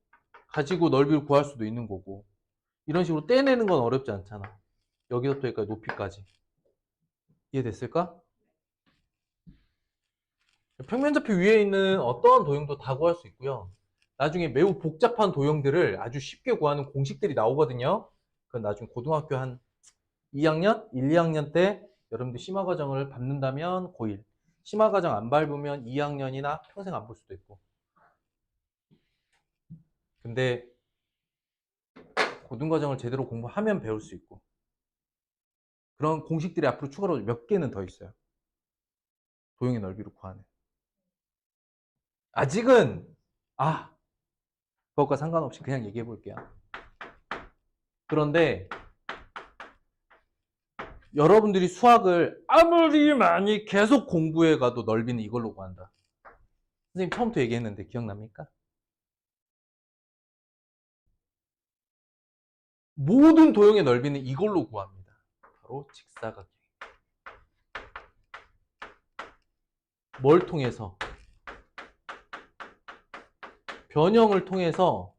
Speaker 1: 가지고 넓이를 구할 수도 있는 거고 이런 식으로 떼내는 건 어렵지 않잖아. 여기서부터 여기까지 높이까지. 이해됐을까? 평면좌표 위에 있는 어떠한 도형도 다 구할 수 있고요. 나중에 매우 복잡한 도형들을 아주 쉽게 구하는 공식들이 나오거든요. 그건 나중에 고등학교 한 2학년? 1, 2학년 때 여러분들 심화 과정을 밟는다면 고1, 심화 과정 안 밟으면 2학년이나 평생 안 볼 수도 있고. 근데 고등 과정을 제대로 공부하면 배울 수 있고. 그런 공식들이 앞으로 추가로 몇 개는 더 있어요. 도형의 넓이를 구하는. 아직은 그것과 상관없이 그냥 얘기해 볼게요. 그런데 여러분들이 수학을 아무리 많이 계속 공부해 가도 넓이는 이걸로 구한다. 선생님 처음부터 얘기했는데 기억납니까? 모든 도형의 넓이는 이걸로 구합니다. 바로 직사각형. 뭘 통해서? 변형을 통해서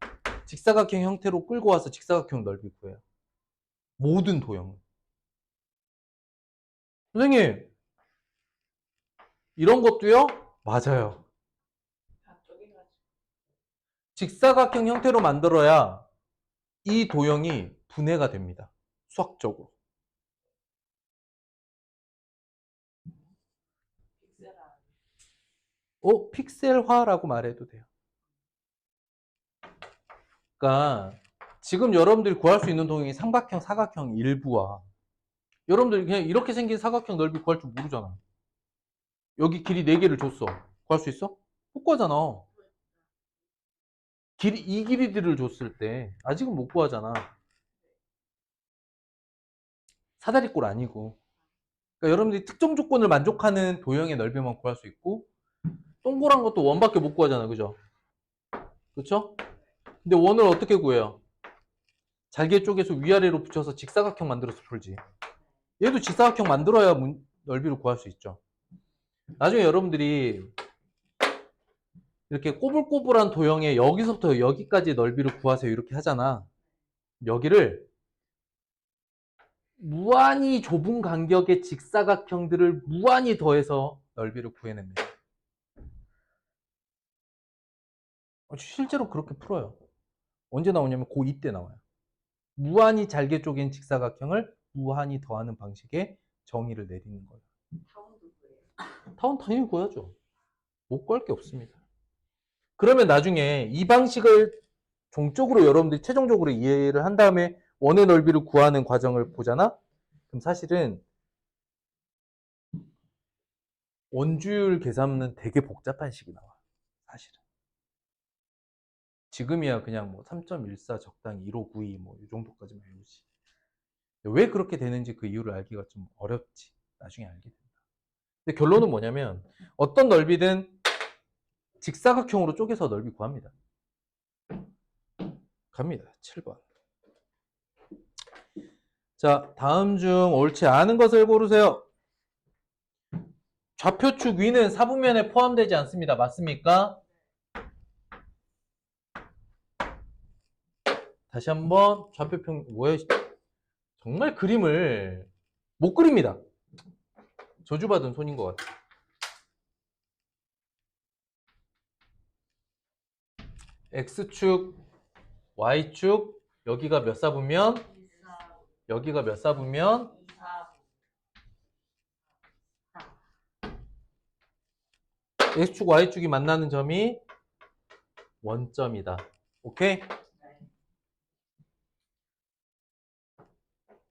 Speaker 1: 직사각형 형태로 끌고 와서 직사각형 넓이 구해요. 모든 도형은. 선생님, 이런 것도요? 맞아요.
Speaker 2: 다 쪼개가지고.
Speaker 1: 직사각형 형태로 만들어야 이 도형이 분해가 됩니다. 수학적으로.
Speaker 2: 픽셀화.
Speaker 1: 픽셀화라고 말해도 돼요. 그러니까 지금 여러분들이 구할 수 있는 도형이 삼각형, 사각형 일부와 여러분들이 그냥 이렇게 생긴 사각형 넓이 구할 줄 모르잖아. 여기 길이 4개를 줬어. 구할 수 있어? 못 구하잖아. 이 길이들을 줬을 때 아직은 못 구하잖아. 사다리꼴 아니고. 그러니까 여러분들이 특정 조건을 만족하는 도형의 넓이만 구할 수 있고 동그란 것도 원밖에 못 구하잖아. 그죠? 그렇죠? 근데 원을 어떻게 구해요? 잘게 쪼개서 위아래로 붙여서 직사각형 만들어서 풀지. 얘도 직사각형 만들어야 넓이를 구할 수 있죠. 나중에 여러분들이 이렇게 꼬불꼬불한 도형에 여기서부터 여기까지 넓이를 구하세요. 이렇게 하잖아. 여기를 무한히 좁은 간격의 직사각형들을 무한히 더해서 넓이를 구해냅니다. 실제로 그렇게 풀어요. 언제 나오냐면 고2 때 나와요. 무한히 잘게 쪼갠 직사각형을 무한히 더하는 방식의 정의를 내리는 거예요.
Speaker 2: 타운도 그래요.
Speaker 1: 타운 당연히 구해야죠. 못 구할 게 없습니다. 그러면 나중에 이 방식을 종적으로 여러분들이 최종적으로 이해를 한 다음에 원의 넓이를 구하는 과정을 보잖아? 그럼 사실은 원주율 계산은 되게 복잡한 식이 나와. 사실은. 지금이야 그냥 뭐 3.14 적당히 1592 뭐 이 정도까지만 외우지. 왜 그렇게 되는지 그 이유를 알기가 좀 어렵지. 나중에 알게 된다. 근데 결론은 뭐냐면 어떤 넓이든 직사각형으로 쪼개서 넓이 구합니다. 갑니다. 7번. 자, 다음 중 옳지 않은 것을 고르세요. 좌표축 위는 사분면에 포함되지 않습니다. 맞습니까? 다시 한번 좌표평 뭐야? 정말 그림을 못 그립니다. 저주받은 손인 것 같아요. X축, Y축, 여기가 몇 사분면? 여기가 몇 사분면? X축, Y축이 만나는 점이 원점이다. 오케이?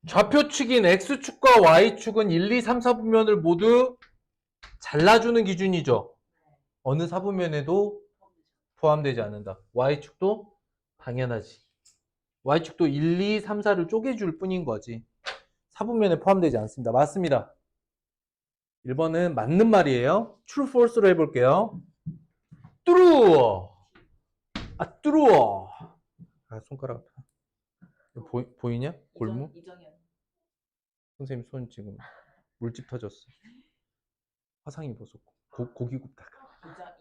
Speaker 1: 좌표축인 X축과 Y축은 1, 2, 3, 4분면을 모두 잘라주는 기준이죠. 어느 사분면에도 포함되지 않는다. Y축도 당연하지. Y축도 1, 2, 3, 4를 쪼개줄 뿐인 거지. 사분면에 포함되지 않습니다. 맞습니다. 1번은 맞는 말이에요. True, false로 해볼게요. True! True! 손가락 아파. 보이냐? 골무?
Speaker 2: 이정현.
Speaker 1: 선생님 손 지금 물집 터졌어. 화상 입었었고. 고기 굽다가.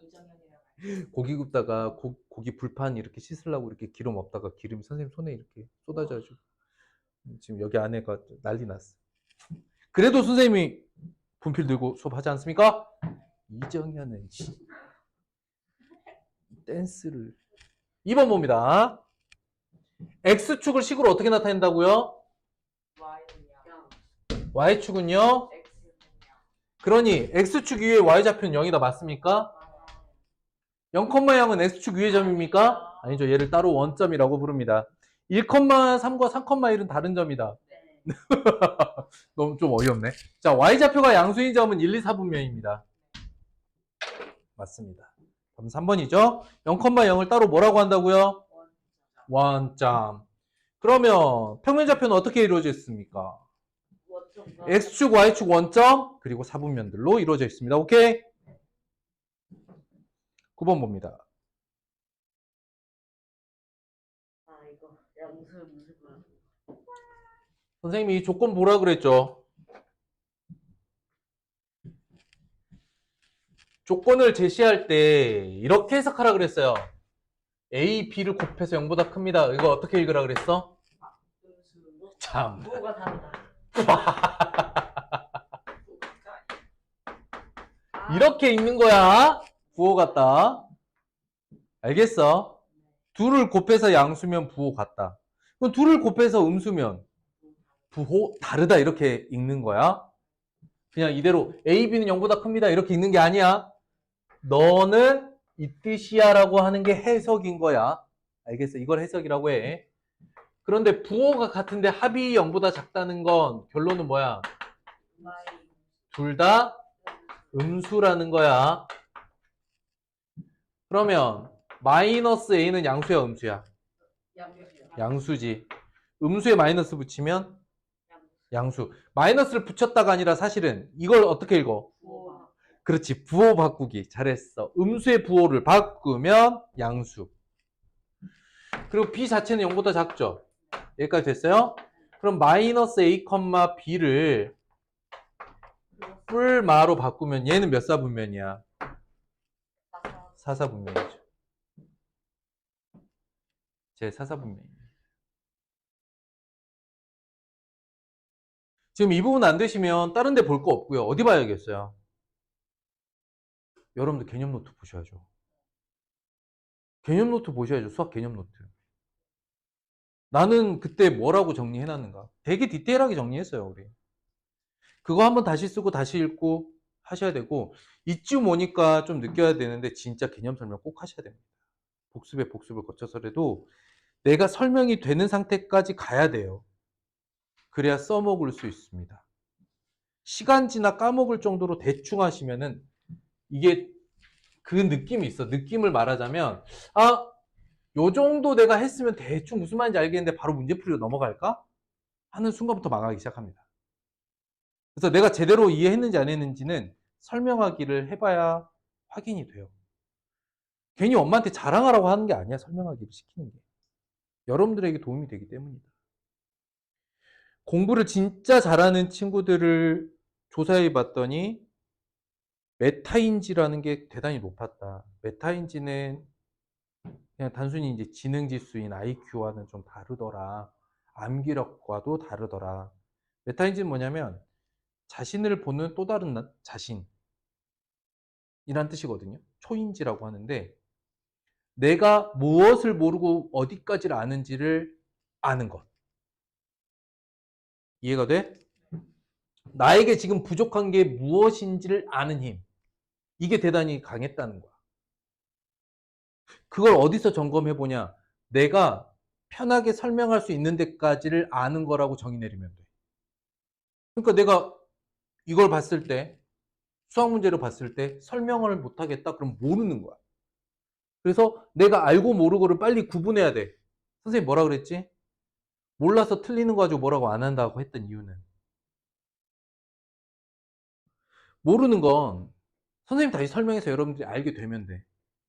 Speaker 2: 이정현이라고.
Speaker 1: 고기 굽다가 고기 불판 이렇게 씻으려고 이렇게 기름 없다가 기름이 선생님 손에 이렇게 쏟아져가지고 지금 여기 안에가 난리 났어. 그래도 선생님이 분필 들고 수업하지 않습니까? 이정현은 댄스를. 2번 봅니다. X축을 식으로 어떻게 나타낸다고요?
Speaker 2: Y는요.
Speaker 1: Y축은요?
Speaker 2: X
Speaker 1: 그러니 X축 위에 Y좌표는 0이다. 맞습니까? 0,0은 X축 위의 점입니까? 아니죠. 얘를 따로 원점이라고 부릅니다. 1,3과 3,1은 다른 점이다.
Speaker 2: 네.
Speaker 1: 너무 좀 어이없네. 자, Y좌표가 양수인 점은 1, 2, 4분면입니다. 맞습니다. 그럼 3번이죠. 0,0을 따로 뭐라고 한다고요? 원점. 그러면 평면좌표는 어떻게 이루어져 있습니까? X축, Y축 원점, 그리고 4분면들로 이루어져 있습니다. 오케이? 9번 봅니다.
Speaker 2: 아 이거 양수 무슨 거야?
Speaker 1: 선생님이 이 조건 보라 그랬죠? 조건을 제시할 때 이렇게 해석하라 그랬어요. A, B를 곱해서 0보다 큽니다. 이거 어떻게 읽으라 그랬어? 참.
Speaker 2: 뭐가 다르다.
Speaker 1: 이렇게 읽는 거야. 부호 같다. 알겠어? 둘을 곱해서 양수면 부호 같다. 그럼 둘을 곱해서 음수면 부호 다르다 이렇게 읽는 거야. 그냥 이대로 A, B는 0보다 큽니다 이렇게 읽는 게 아니야. 너는 이 뜻이야 라고 하는 게 해석인 거야. 알겠어? 이걸 해석이라고 해. 그런데 부호가 같은데 합이 0보다 작다는 건 결론은 뭐야? 둘 다 음수라는 거야. 그러면 마이너스 A는 양수야 음수야? 양수지. 음수에 마이너스 붙이면 양수. 마이너스를 붙였다가 아니라 사실은 이걸 어떻게 읽어? 그렇지. 부호 바꾸기. 잘했어. 음수의 부호를 바꾸면 양수. 그리고 B 자체는 0보다 작죠? 여기까지 됐어요? 그럼 마이너스 A, B를 뿔마로 바꾸면 얘는 몇 사분면이야? 사사분면이죠. 제 사사분면이에요. 지금 이 부분 안 되시면 다른 데 볼 거 없고요. 어디 봐야겠어요? 여러분들 개념 노트 보셔야죠. 개념 노트 보셔야죠. 수학 개념 노트. 나는 그때 뭐라고 정리해놨는가? 되게 디테일하게 정리했어요, 우리. 그거 한번 다시 쓰고 다시 읽고 하셔야 되고, 이쯤 오니까 좀 느껴야 되는데 진짜 개념 설명 꼭 하셔야 됩니다. 복습에 복습을 거쳐서라도 내가 설명이 되는 상태까지 가야 돼요. 그래야 써먹을 수 있습니다. 시간 지나 까먹을 정도로 대충 하시면은 이게 그 느낌이 있어. 느낌을 말하자면 요 정도 내가 했으면 대충 무슨 말인지 알겠는데 바로 문제풀이로 넘어갈까? 하는 순간부터 망하기 시작합니다. 그래서 내가 제대로 이해했는지 안 했는지는 설명하기를 해봐야 확인이 돼요. 괜히 엄마한테 자랑하라고 하는 게 아니야. 설명하기를 시키는 게. 여러분들에게 도움이 되기 때문이다. 공부를 진짜 잘하는 친구들을 조사해 봤더니 메타인지라는 게 대단히 높았다. 메타인지는 그냥 단순히 이제 지능 지수인 IQ와는 좀 다르더라. 암기력과도 다르더라. 메타인지는 뭐냐면 자신을 보는 또 다른 자신이란 뜻이거든요. 초인지라고 하는데 내가 무엇을 모르고 어디까지를 아는지를 아는 것. 이해가 돼? 나에게 지금 부족한 게 무엇인지를 아는 힘. 이게 대단히 강했다는 거야. 그걸 어디서 점검해 보냐? 내가 편하게 설명할 수 있는 데까지를 아는 거라고 정의 내리면 돼. 그러니까 내가 이걸 봤을 때, 수학 문제로 봤을 때 설명을 못 하겠다? 그럼 모르는 거야. 그래서 내가 알고 모르고를 빨리 구분해야 돼. 선생님 뭐라 그랬지? 몰라서 틀리는 거 가지고 뭐라고 안 한다고 했던 이유는 모르는 건 선생님 다시 설명해서 여러분들이 알게 되면 돼.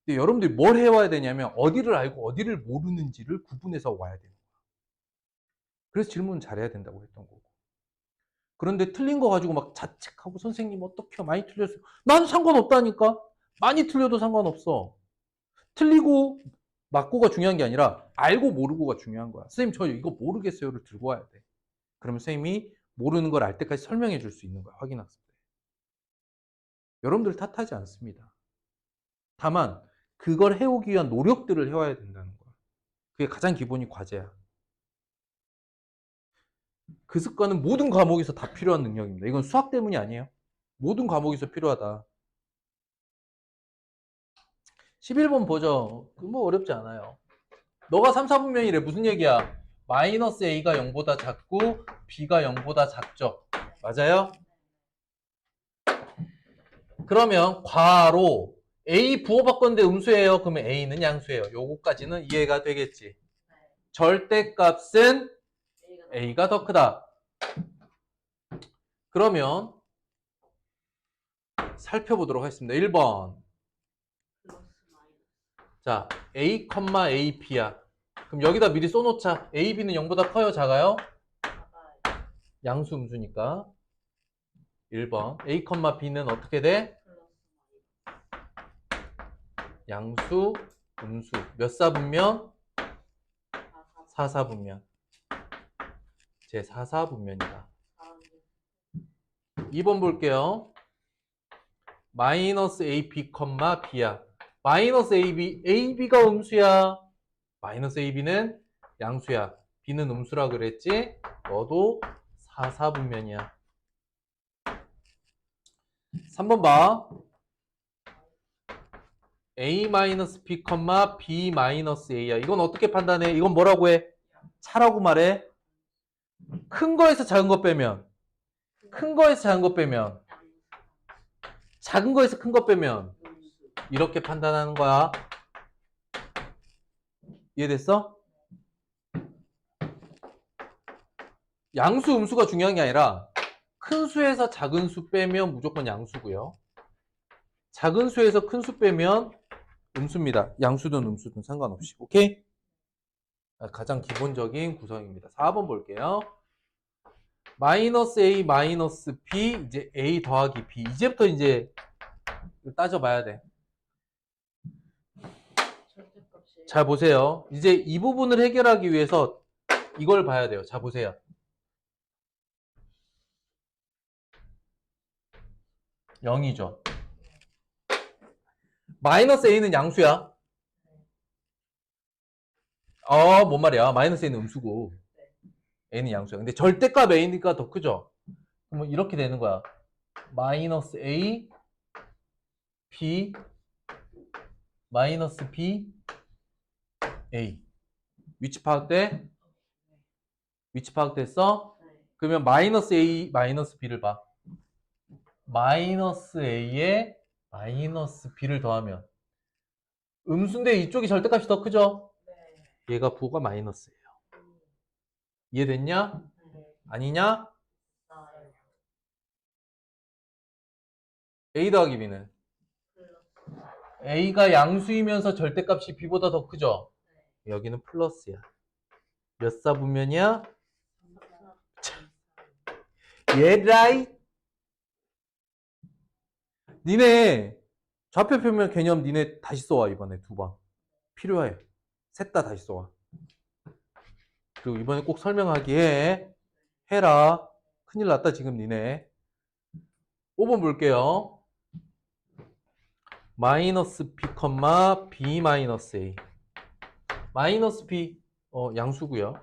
Speaker 1: 근데 여러분들이 뭘 해와야 되냐면 어디를 알고 어디를 모르는지를 구분해서 와야 돼요. 그래서 질문 잘해야 된다고 했던 거고. 그런데 틀린 거 가지고 막 자책하고 선생님 어떡해요? 많이 틀렸어요. 난 상관없다니까. 많이 틀려도 상관없어. 틀리고 맞고가 중요한 게 아니라 알고 모르고가 중요한 거야. 선생님 저 이거 모르겠어요를 들고 와야 돼. 그러면 선생님이 모르는 걸 알 때까지 설명해 줄 수 있는 거야. 확인학습 때. 여러분들 탓하지 않습니다. 다만 그걸 해오기 위한 노력들을 해와야 된다는 거야. 그게 가장 기본이 과제야. 그 습관은 모든 과목에서 다 필요한 능력입니다. 이건 수학 때문이 아니에요. 모든 과목에서 필요하다. 11번 보죠. 그 뭐 어렵지 않아요. 너가 3, 4분면이래. 무슨 얘기야? 마이너스 a가 0보다 작고 b가 0보다 작죠. 맞아요? 그러면 괄호 a 부호바꿨는데 음수예요. 그러면 a는 양수예요. 요거까지는 이해가 되겠지. 절대값은 a가 더 크다. 그러면 살펴보도록 하겠습니다. 1번.
Speaker 2: 플러스 마이너스.
Speaker 1: 자, a, ap야. 그럼 여기다 미리 써놓자. a, b는 0보다 커요? 작아요?
Speaker 2: 작아요.
Speaker 1: 양수 음수니까. 1번. a, b는 어떻게 돼?
Speaker 2: 플러스 마이너스.
Speaker 1: 양수 음수. 몇 사분면?
Speaker 2: 4,
Speaker 1: 4사분면. 제 4사분면이다.
Speaker 2: 4,
Speaker 1: 2번 볼게요. 마이너스 AP, B야. 마이너스 AB, AB가 음수야. 마이너스 AB는 양수야. B는 음수라 그랬지? 너도 4사분면이야. 3번 봐. A-B, B-A야. 이건 어떻게 판단해? 이건 뭐라고 해? 차라고 말해. 큰 거에서 작은 거 빼면, 큰 거에서 작은 거 빼면, 작은 거에서 큰 거 빼면
Speaker 2: 음수.
Speaker 1: 이렇게 판단하는 거야. 이해됐어? 양수, 음수가 중요한 게 아니라 큰 수에서 작은 수 빼면 무조건 양수고요. 작은 수에서 큰 수 빼면 음수입니다. 양수든 음수든 상관없이. 오케이? 가장 기본적인 구성입니다. 4번 볼게요. 마이너스 A, 마이너스 B, 이제 A 더하기 B. 이제부터 이제 따져봐야 돼.
Speaker 2: 절대값이.
Speaker 1: 잘 보세요. 이제 이 부분을 해결하기 위해서 이걸 봐야 돼요. 자, 보세요. (0이죠) 마이너스 A는 양수야. 뭔 말이야. 마이너스 A는 음수고 A는 양수야. 근데 절대값 A니까 더 크죠? 그러면 이렇게 되는 거야. 마이너스 A, B, 마이너스 B, A. 위치 파악돼? 위치 파악됐어?
Speaker 2: 네.
Speaker 1: 그러면 마이너스 A, 마이너스 B를 봐. 마이너스 A에 마이너스 B를 더하면 음수인데 이쪽이 절대값이 더 크죠?
Speaker 2: 네.
Speaker 1: 얘가 부호가 마이너스예요. 이해됐냐?
Speaker 2: 네.
Speaker 1: 아니냐?
Speaker 2: 나요.
Speaker 1: A 더하기 B는
Speaker 2: 플러스.
Speaker 1: A가 양수이면서 절대값이 B보다 더 크죠? 여기는 플러스야. 몇 사분면이야? 얘라이. 니네 좌표표면 개념 니네 다시 써와. 이번에 2번 필요해. 셋 다 다시 써와. 그리고 이번에 꼭 설명하기 해라. 큰일 났다 지금 니네. 5번 볼게요. 마이너스 B, B 마이너스 A. 마이너스 B 양수고요.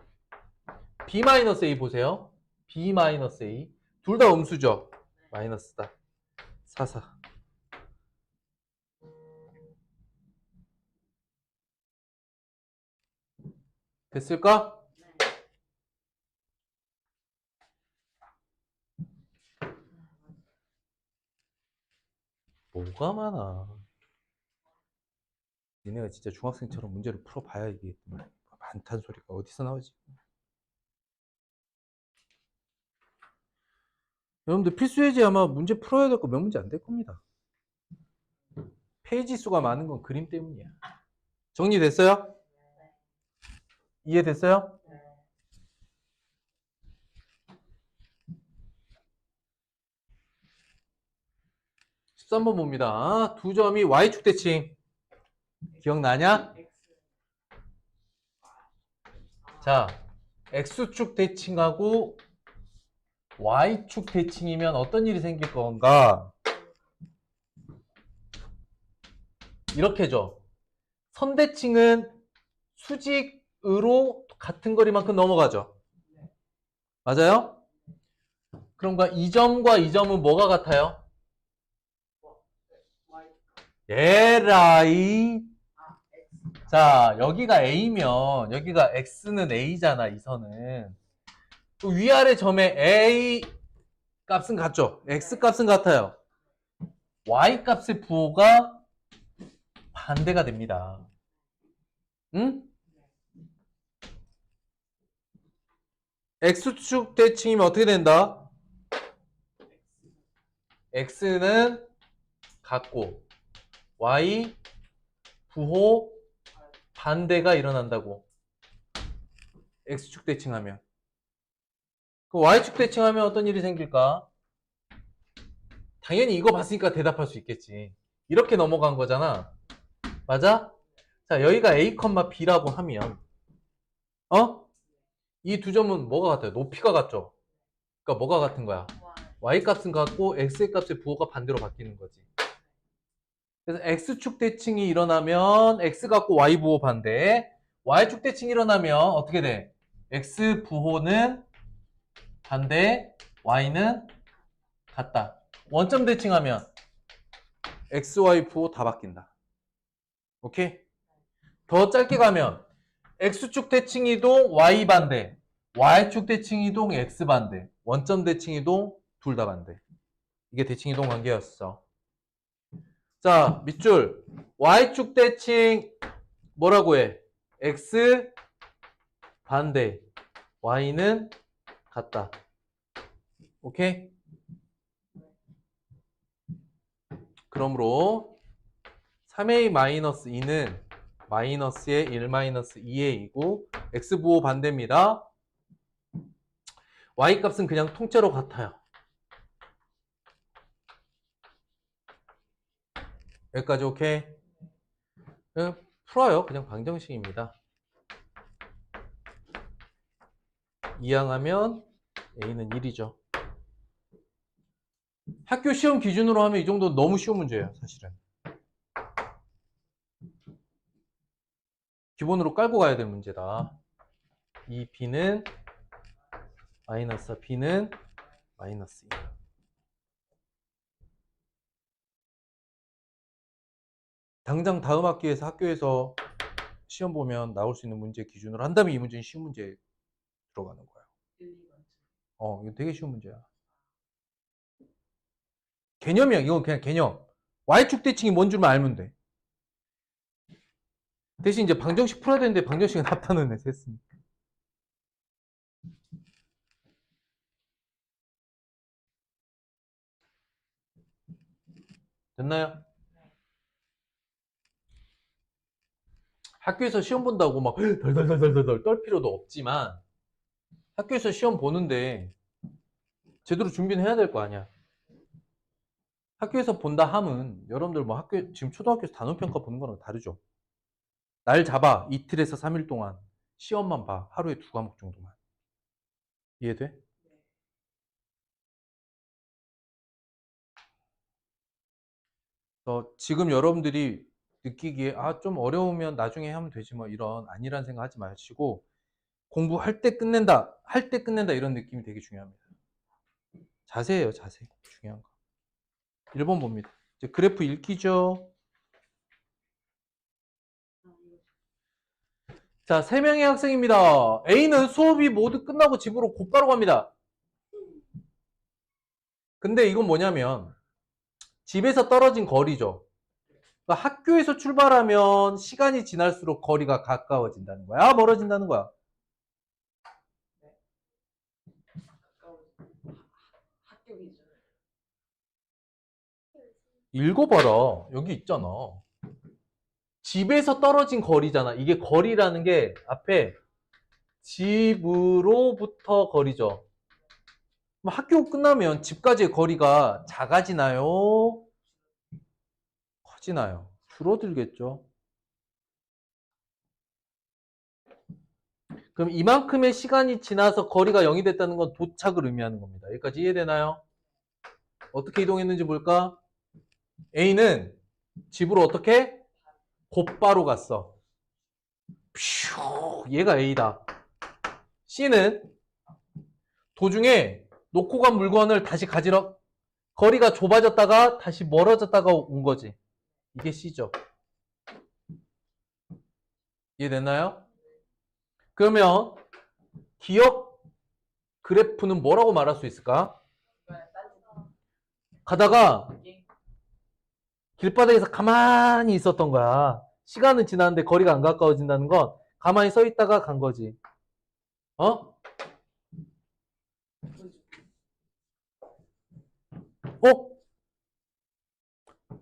Speaker 1: B 마이너스 A 보세요. B 마이너스 A 둘 다 음수죠. 마이너스다. 4, 4. 됐을까? 뭐가 많아. 니네가 진짜 중학생처럼 문제를 풀어봐야 이게 많다는 소리가 어디서 나오지? 여러분들 필수예제 아마 문제 풀어야 될 거 몇 문제 안 될 겁니다. 페이지 수가 많은 건 그림 때문이야. 정리됐어요? 이해됐어요? 13번 봅니다. 두 점이 Y축 대칭. 기억나냐? 자, X축 대칭하고 Y축 대칭이면 어떤 일이 생길 건가? 이렇게죠. 선대칭은 수직으로 같은 거리만큼 넘어가죠. 맞아요? 그런가 이 점과 이 점은 뭐가 같아요? 에라이.
Speaker 2: X.
Speaker 1: 자, 여기가 A면 여기가 X는 A잖아, 이 선은. 그 위아래 점에 A 값은 같죠? X 값은 같아요. Y 값의 부호가 반대가 됩니다. 응? X축 대칭이면 어떻게 된다? X는 같고 Y 부호 반대가 일어난다고. X축 대칭하면. 그 Y축 대칭하면 어떤 일이 생길까? 당연히 이거 봤으니까 대답할 수 있겠지. 이렇게 넘어간 거잖아. 맞아? 자, 여기가 A, B라고 하면 이 두 점은 뭐가 같아요? 높이가 같죠? 그러니까 뭐가 같은 거야? Y 값은 같고 X의 값의 부호가 반대로 바뀌는 거지. 그래서 X축 대칭이 일어나면 X 같고 Y 부호 반대. Y축 대칭이 일어나면 어떻게 돼? X 부호는 반대, Y는 같다. 원점 대칭하면 X, Y 부호 다 바뀐다. 오케이? 더 짧게 가면 X축 대칭 이동 Y 반대, Y축 대칭 이동 X 반대, 원점 대칭 이동 둘 다 반대. 이게 대칭 이동 관계였어. 자, 밑줄 Y축 대칭 뭐라고 해? X 반대, Y는 같다. 오케이? 그러므로 3a-2는 마이너스의 1-2a이고 x부호 반대입니다. y값은 그냥 통째로 같아요. 여기까지 오케이? 풀어요. 그냥 방정식입니다. 이항하면 a는 1이죠. 학교 시험 기준으로 하면 이 정도 너무 쉬운 문제예요, 사실은. 기본으로 깔고 가야 될 문제다. 이 b는 마이너스 4, b는 마이너스 2. 당장 다음 학교에서 시험 보면 나올 수 있는 문제 기준으로 한다면 이 문제는 쉬운 문제에 들어가는 거야. 이거 되게 쉬운 문제야. 개념이야. 이건 그냥 개념. Y축 대칭이 뭔 줄만 알면 돼. 대신 이제 방정식 풀어야 되는데 방정식은 나타내는 애 됐으니까. 됐나요? 학교에서 시험 본다고 막 덜덜덜덜덜 떨 필요도 없지만 학교에서 시험 보는데 제대로 준비는 해야 될 거 아니야. 학교에서 본다 함은 여러분들 뭐 학교 지금 초등학교에서 단원평가 보는 거랑 다르죠. 날 잡아 이틀에서 3일 동안 시험만 봐. 하루에 2과목 정도만. 이해돼? 지금 여러분들이 느끼기에 좀 어려우면 나중에 하면 되지 뭐 이런 아니란 생각 하지 마시고 공부할 때 끝낸다 할 때 끝낸다 이런 느낌이 되게 중요합니다. 자세예요. 자세 중요한 거. 1번 봅니다. 이제 그래프 읽기죠. 자, 3명의 학생입니다. A는 수업이 모두 끝나고 집으로 곧바로 갑니다. 근데 이건 뭐냐면 집에서 떨어진 거리죠. 그러니까 학교에서 출발하면 시간이 지날수록 거리가 가까워진다는 거야. 멀어진다는 거야.
Speaker 2: 학교 기준.
Speaker 1: 읽어봐라. 여기 있잖아. 집에서 떨어진 거리잖아. 이게 거리라는 게 앞에 집으로부터 거리죠. 그럼 학교 끝나면 집까지의 거리가 작아지나요? 커지나요? 줄어들겠죠. 그럼 이만큼의 시간이 지나서 거리가 0이 됐다는 건 도착을 의미하는 겁니다. 여기까지 이해되나요? 어떻게 이동했는지 볼까? A는 집으로 어떻게? 곧바로 갔어. 퓨, 얘가 A다. C는 도중에 놓고 간 물건을 다시 가지러 거리가 좁아졌다가 다시 멀어졌다가 온 거지. 이게 C죠. 이해됐나요? 그러면 기억 그래프는 뭐라고 말할 수 있을까? 가다가 길바닥에서 가만히 있었던 거야. 시간은 지났는데 거리가 안 가까워진다는 건 가만히 서 있다가 간 거지. 어?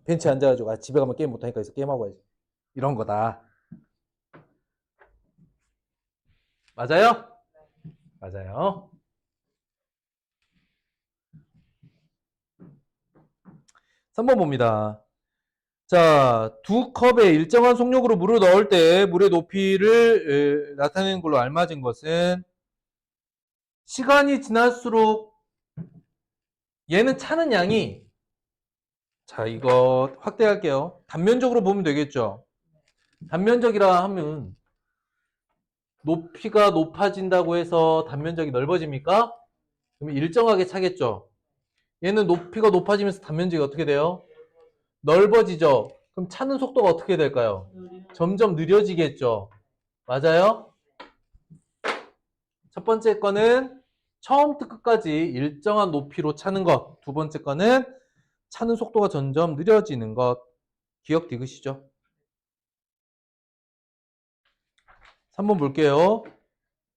Speaker 1: 벤치에 앉아가지고 집에 가면 게임 못하니까 여기서 게임하고 와야지. 이런 거다. 맞아요? 맞아요. 3번 봅니다. 자, 두 컵에 일정한 속력으로 물을 넣을 때 물의 높이를 나타내는 걸로 알맞은 것은 시간이 지날수록 얘는 차는 양이 자, 이거 확대할게요. 단면적으로 보면 되겠죠. 단면적이라 하면 높이가 높아진다고 해서 단면적이 넓어집니까? 그러면 일정하게 차겠죠. 얘는 높이가 높아지면서 단면적이 어떻게 돼요? 넓어지죠. 그럼 차는 속도가 어떻게 될까요? 점점 느려지겠죠. 맞아요? 첫 번째 거는 처음부터 끝까지 일정한 높이로 차는 것. 두 번째 거는 차는 속도가 점점 느려지는 것. 기억 디귿이죠. 3번 볼게요.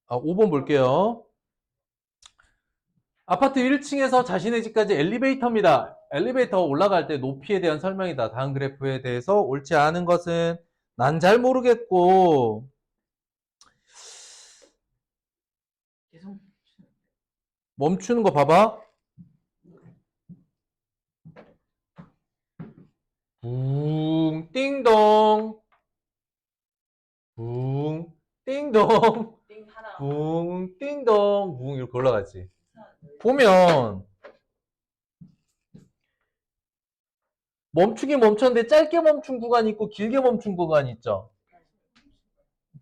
Speaker 1: 5번 볼게요. 아파트 1층에서 자신의 집까지 엘리베이터입니다. 엘리베이터 올라갈 때 높이에 대한 설명이다. 다음 그래프에 대해서 옳지 않은 것은 난 잘 모르겠고
Speaker 2: 계속
Speaker 1: 멈추는 거 봐봐. 붕 띵동 붕 띵동
Speaker 2: 띵 하나
Speaker 1: 붕 띵동 붕 이렇게 올라가지. 보면 멈추긴 멈췄는데 짧게 멈춘 구간이 있고 길게 멈춘 구간이 있죠.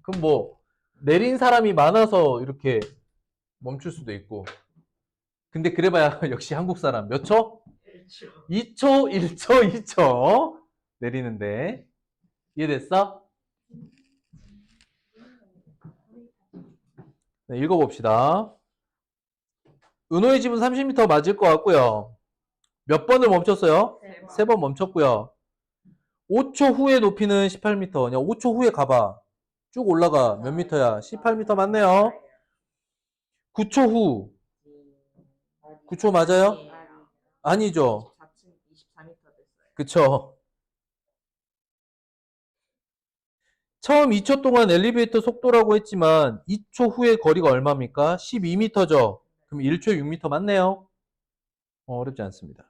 Speaker 1: 그럼 뭐 내린 사람이 많아서 이렇게 멈출 수도 있고. 근데 그래봐야 역시 한국 사람 몇 초? 2초, 1초, 2초 내리는데 이해됐어? 네, 읽어봅시다. 은호의 집은 30m 맞을 것 같고요. 몇 번을 멈췄어요? 3번 멈췄고요. 5초 후에 높이는 18m. 그냥 5초 후에 가봐. 쭉 올라가. 몇 미터야? 18m 맞네요. 9초 후. 9초 맞아요? 아니죠.
Speaker 2: 24m 됐어요.
Speaker 1: 그쵸. 처음 2초 동안 엘리베이터 속도라고 했지만 2초 후에 거리가 얼마입니까? 12m죠. 그럼 1초에 6m 맞네요. 어렵지 않습니다.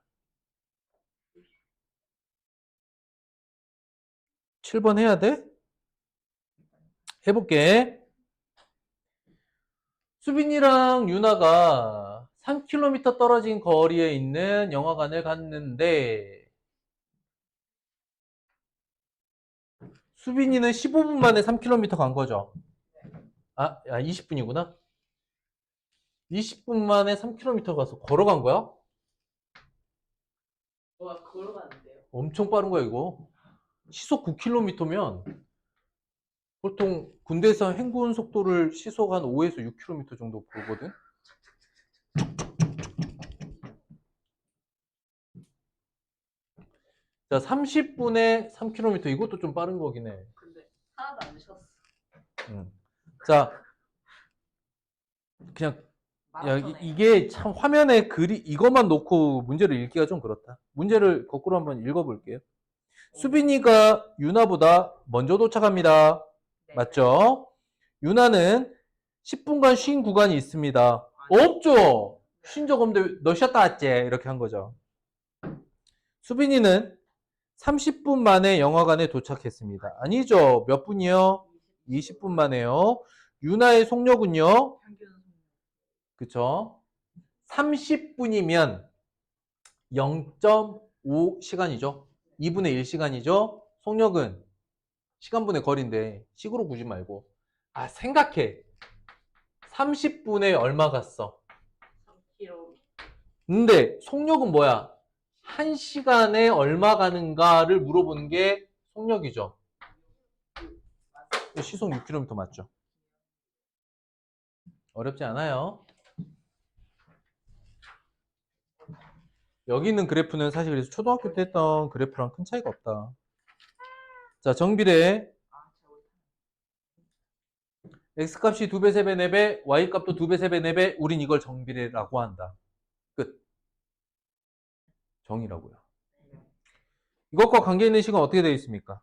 Speaker 1: 7번 해야 돼? 해볼게. 수빈이랑 유나가 3km 떨어진 거리에 있는 영화관을 갔는데 수빈이는 15분 만에 3km 간 거죠. 20분이구나. 20분 만에 3km 가서 걸어간 거야?
Speaker 2: 와, 걸어가는데요.
Speaker 1: 엄청 빠른 거야, 이거. 시속 9km면 보통 군대에서 행군 속도를 시속 한 5에서 6km 정도 보거든? 자, 30분에 3km. 이것도 좀 빠른 거긴 해.
Speaker 2: 근데 하나도 안 쉬었어.
Speaker 1: 자, 그냥 야, 이게 참 화면에 글이 이것만 놓고 문제를 읽기가 좀 그렇다. 문제를 거꾸로 한번 읽어볼게요. 수빈이가 유나보다 먼저 도착합니다.
Speaker 2: 네.
Speaker 1: 맞죠? 유나는 10분간 쉰 구간이 있습니다. 없죠? 쉰 적 없는데 너 쉬었다 왔지? 이렇게 한 거죠. 수빈이는 30분 만에 영화관에 도착했습니다. 아니죠? 몇 분이요? 20분 만에요. 유나의 속력은요?
Speaker 2: 평균
Speaker 1: 그쵸? 30분이면 0.5 시간이죠. 2분의 1 시간이죠. 속력은 시간분의 거리인데 식으로 구지 말고 생각해. 30분에 얼마 갔어?
Speaker 2: 3km.
Speaker 1: 근데 속력은 뭐야? 1시간에 얼마 가는가를 물어보는 게 속력이죠. 시속 6km 맞죠? 어렵지 않아요. 여기 있는 그래프는 사실 그래서 초등학교 때 했던 그래프랑 큰 차이가 없다. 자, 정비례 x값이 2배, 3배, 4배, y값도 2배, 3배, 4배. 우린 이걸 정비례라고 한다. 끝. 정이라고요. 이것과 관계 있는 식은 어떻게 되어 있습니까?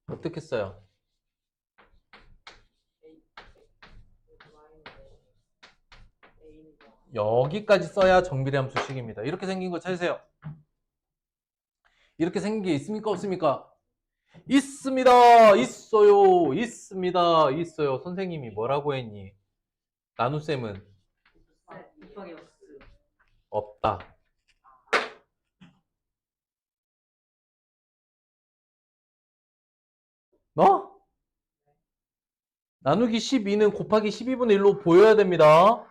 Speaker 1: 어떻게 써요? 여기까지 써야 정비례 함수식입니다. 이렇게 생긴 거 찾으세요. 이렇게 생긴 게 있습니까? 없습니까? 있습니다. 있어요. 있습니다. 있어요. 선생님이 뭐라고 했니? 나눗셈은
Speaker 2: 곱하기 X.
Speaker 1: 없다. 뭐? 나누기 12는 곱하기 12분의 1로 보여야 됩니다.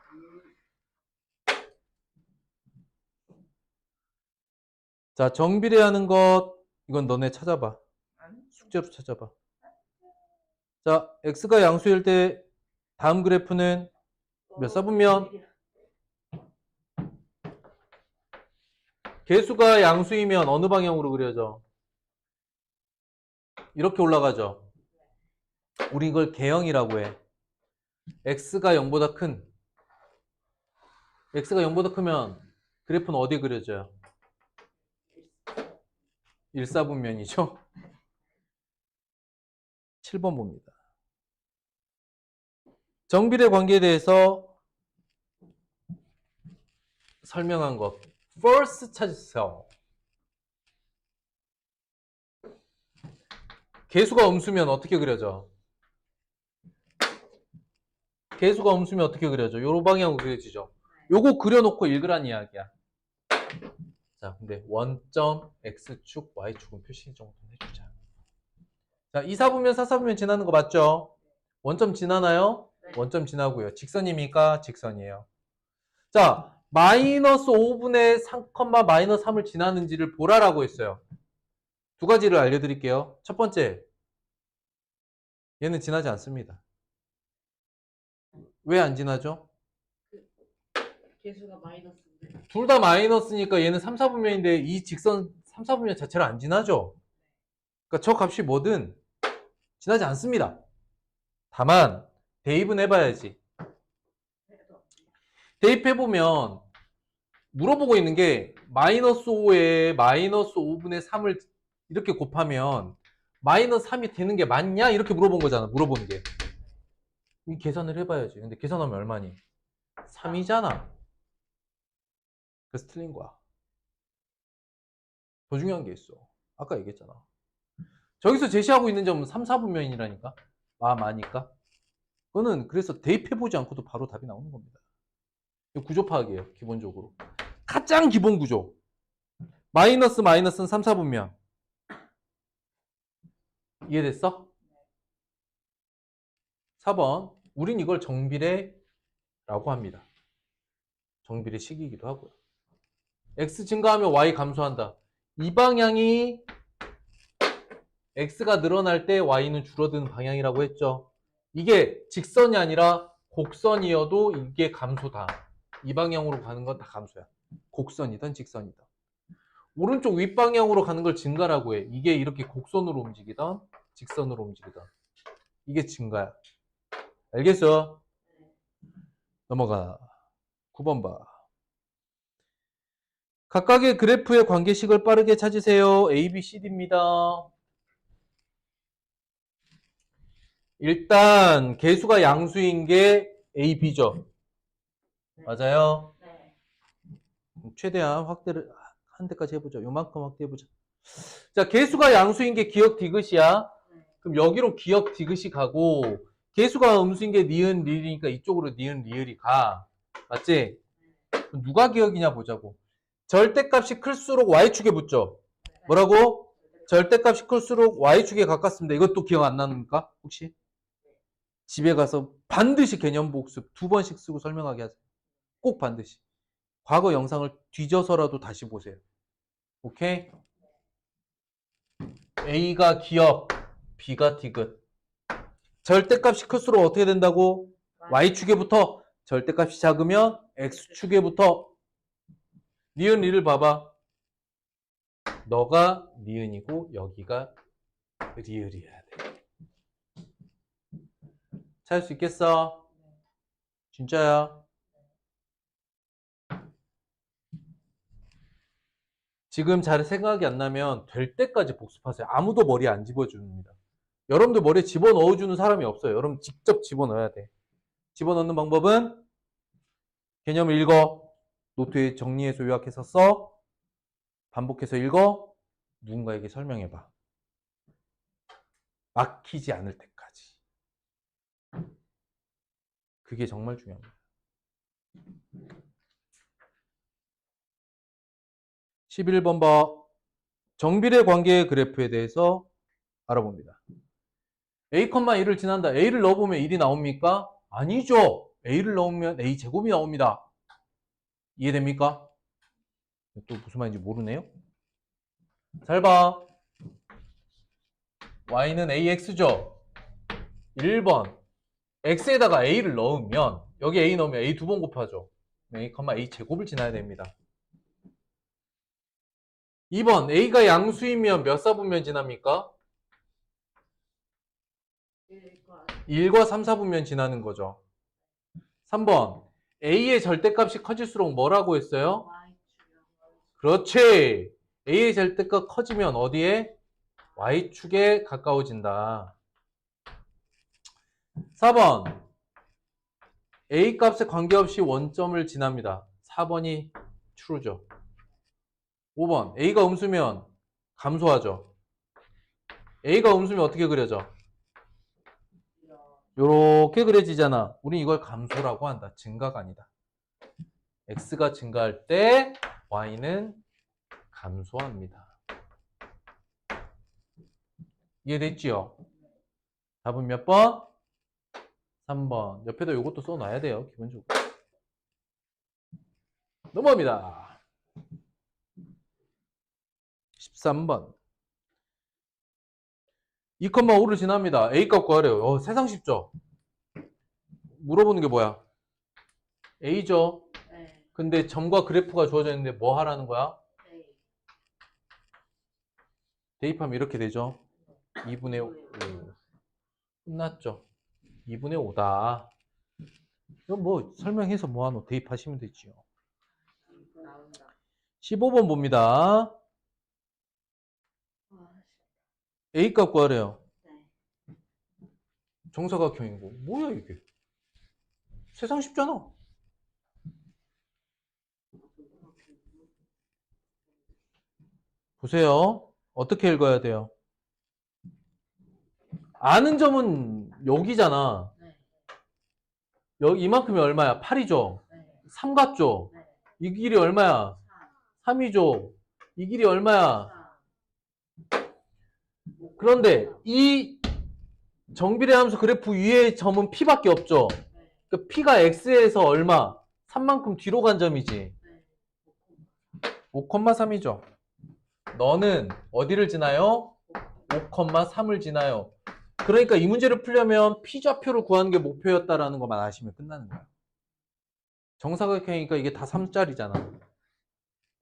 Speaker 1: 자, 정비례하는 것 이건 너네 찾아봐. 숙제로 찾아봐. 자, x가 양수일 때 다음 그래프는 몇 사분면? 개수가 양수이면 어느 방향으로 그려져? 이렇게 올라가죠. 우리 이걸 개형이라고 해. x가 0보다 큰. x가 0보다 크면 그래프는 어디 그려져요? 1사분면이죠. 7번 봅니다. 정비례 관계에 대해서 설명한 것. first 찾으세요. 개수가 음수면 어떻게 그려져? 개수가 음수면 어떻게 그려져? 요런 방향으로 그려지죠. 요거 그려놓고 읽으란 이야기야. 자, 근데 원점 x축, y축은 표시 정도는 해주자. 자, 2사분면, 4사분면 지나는 거 맞죠? 원점 지나나요?
Speaker 2: 네.
Speaker 1: 원점 지나고요. 직선입니까? 직선이에요. 자, 마이너스 5분의 3, 마이너스 3을 지나는지를 보라라고 했어요. 두 가지를 알려드릴게요. 첫 번째, 얘는 지나지 않습니다. 왜 안 지나죠?
Speaker 2: 개수가 마이너스인데.
Speaker 1: 둘 다 마이너스니까 얘는 3, 4분면인데 이 직선 3, 4분면 자체를 안 지나죠. 그러니까 저 값이 뭐든 지나지 않습니다. 다만 대입은 해봐야지. 대입해보면 물어보고 있는 게 마이너스 5에 마이너스 5분의 3을 이렇게 곱하면 마이너스 3이 되는 게 맞냐? 이렇게 물어본 거잖아. 물어보는 게. 이 계산을 해봐야지. 근데 계산하면 얼마니? 3이잖아. 그래서 틀린 거야. 더 중요한 게 있어. 아까 얘기했잖아. 저기서 제시하고 있는 점은 3, 4분면이라니까. 마니까. 그거는 그래서 대입해보지 않고도 바로 답이 나오는 겁니다. 구조 파악이에요. 기본적으로. 가장 기본 구조. 마이너스는 3, 4분면. 이해됐어? 4번. 우린 이걸 정비례라고 합니다. 정비례 식이기도 하고요. x 증가하면 y 감소한다. 이 방향이 x가 늘어날 때 y는 줄어드는 방향이라고 했죠. 이게 직선이 아니라 곡선이어도 이게 감소다. 이 방향으로 가는 건 다 감소야. 곡선이든 직선이든. 오른쪽 윗방향으로 가는 걸 증가라고 해. 이게 이렇게 곡선으로 움직이든 직선으로 움직이든. 이게 증가야. 알겠어? 넘어가. 9번 봐. 각각의 그래프의 관계식을 빠르게 찾으세요. A, B, C, D입니다. 일단 개수가 양수인 게 A, B죠. 맞아요?
Speaker 2: 네.
Speaker 1: 최대한 확대를 한 대까지 해보자. 요만큼 확대해보자. 자, 개수가 양수인 게 기억 디귿이야. 그럼 여기로 기억 디귿이 가고 개수가 음수인 게 니은 리을이니까 이쪽으로 니은 리을이 가. 맞지? 누가 기억이냐 보자고. 절대값이 클수록 y축에 붙죠. 뭐라고? 절대값이 클수록 y축에 가깝습니다. 이것도 기억 안 나십니까? 혹시? 집에 가서 반드시 개념 복습 2번씩 쓰고 설명하게 하세요. 꼭 반드시. 과거 영상을 뒤져서라도 다시 보세요. 오케이? A가 기억, B가 디귿. 절대값이 클수록 어떻게 된다고? Y축에 붙어. 절대값이 작으면 X축에 붙어. 니은 리를 봐봐. 너가 니은이고 여기가 리을이어야 돼. 찾을 수 있겠어? 진짜야? 지금 잘 생각이 안 나면 될 때까지 복습하세요. 아무도 머리에 안 집어줍니다. 여러분들 머리에 집어넣어주는 사람이 없어요. 여러분 직접 집어넣어야 돼. 집어넣는 방법은 개념을 읽어. 노트에 정리해서 요약해서 써. 반복해서 읽어. 누군가에게 설명해봐. 막히지 않을 때까지. 그게 정말 중요합니다. 11번 봐. 정비례 관계의 그래프에 대해서 알아봅니다. A,1을 지난다. A를 넣어보면 1이 나옵니까? 아니죠. A를 넣으면 A제곱이 나옵니다. 이해됩니까? 또 무슨 말인지 모르네요. 잘 봐. Y는 AX죠. 1번. X에다가 A를 넣으면 여기 A 넣으면 A 두 번 곱하죠. A, A제곱을 지나야 됩니다. 2번. A가 양수이면 몇 사분면 지납니까? 1과 3, 4분면 지나는 거죠. 3번. A의 절대값이 커질수록 뭐라고 했어요? 그렇지. A의 절대값 커지면 어디에? Y축에 가까워진다. 4번. A 값에 관계없이 원점을 지납니다. 4번이 true죠. 5번. A가 음수면 감소하죠. A가 음수면 어떻게 그려져? 요렇게 그려지잖아. 우린 이걸 감소라고 한다. 증가가 아니다. X가 증가할 때 Y는 감소합니다. 이해됐지요? 답은 몇 번? 3번. 옆에다 요것도 써놔야 돼요. 기본적으로. 넘어갑니다. 13번. 2,5를 지납니다. A값 구하래요. 세상 쉽죠? 물어보는 게 뭐야? A죠?
Speaker 2: 네.
Speaker 1: 근데 점과 그래프가 주어져 있는데 뭐 하라는 거야?
Speaker 2: 네.
Speaker 1: 대입하면 이렇게 되죠? 2분의 5. 끝났죠? 2분의 5다. 이건 뭐 설명해서 뭐하노? 대입하시면 되지요. 15번 봅니다. A값 구하래요.
Speaker 2: 네.
Speaker 1: 정사각형이고. 뭐야 이게? 세상 쉽잖아. 보세요. 어떻게 읽어야 돼요? 아는 점은 여기잖아.
Speaker 2: 네.
Speaker 1: 여기 이만큼이 얼마야? 8이죠?
Speaker 2: 네.
Speaker 1: 3 같죠?
Speaker 2: 네.
Speaker 1: 이 길이 얼마야? 3이죠? 이 길이 얼마야? 그런데 이 정비례 함수 그래프 위의 점은 P밖에 없죠? 그러니까 P가 X에서 얼마? 3만큼 뒤로 간 점이지. 5,3이죠. 너는 어디를 지나요? 5,3을 지나요. 그러니까 이 문제를 풀려면 P좌표를 구하는 게 목표였다라는 것만 아시면 끝나는 거야. 정사각형이니까 이게 다 3짜리잖아.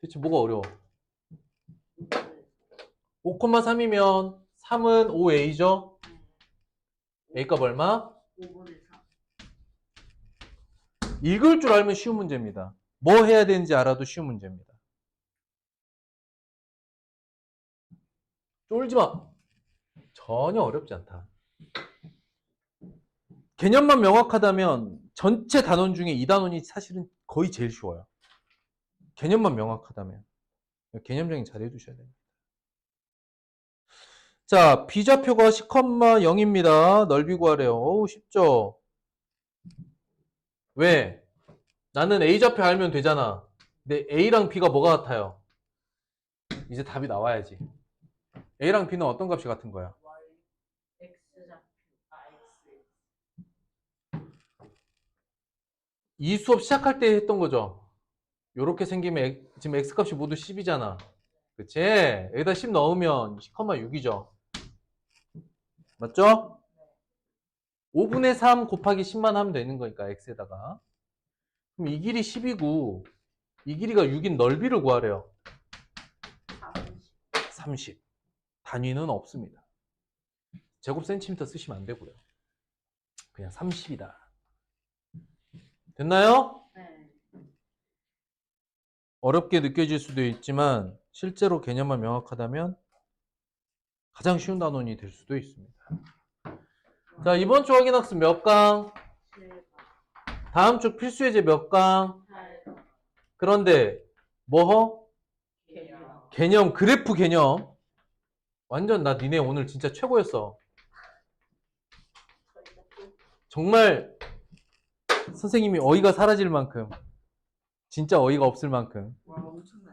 Speaker 1: 대체 뭐가 어려워? 5,3이면 3은 5A죠? A값 얼마?
Speaker 2: 5분의 3.
Speaker 1: 읽을 줄 알면 쉬운 문제입니다. 뭐 해야 되는지 알아도 쉬운 문제입니다. 쫄지 마. 전혀 어렵지 않다. 개념만 명확하다면 전체 단원 중에 이 단원이 사실은 거의 제일 쉬워요. 개념만 명확하다면. 개념 정리 잘 해두셔야 됩니다. 자, B좌표가 10,0입니다. 넓이 구하래요. 어우, 쉽죠? 왜? 나는 A좌표 알면 되잖아. 근데 A랑 B가 뭐가 같아요? 이제 답이 나와야지. A랑 B는 어떤 값이 같은 거야?
Speaker 2: X좌표. X.
Speaker 1: 이 수업 시작할 때 했던 거죠. 요렇게 생기면 지금 x값이 모두 10이잖아. 그치? 여기다 10 넣으면 10,6이죠. 맞죠? 5분의 3 곱하기 10만 하면 되는 거니까 x에다가. 그럼 이 길이 10이고 이 길이가 6인 넓이를 구하래요. 30. 단위는 없습니다. 제곱 센티미터 쓰시면 안 되고요. 그냥 30이다. 됐나요?
Speaker 2: 네.
Speaker 1: 어렵게 느껴질 수도 있지만 실제로 개념만 명확하다면 가장 쉬운 단원이 될 수도 있습니다. 자, 이번 주 확인학습 몇 강?
Speaker 2: 7번.
Speaker 1: 다음 주 필수예제 몇 강?
Speaker 2: 8번.
Speaker 1: 그런데 뭐?
Speaker 2: 개념.
Speaker 1: 개념, 그래프 개념. 완전 나 니네 오늘 진짜 최고였어. 정말 선생님이 어이가 사라질 만큼 진짜 어이가 없을 만큼
Speaker 2: 와, 엄청나.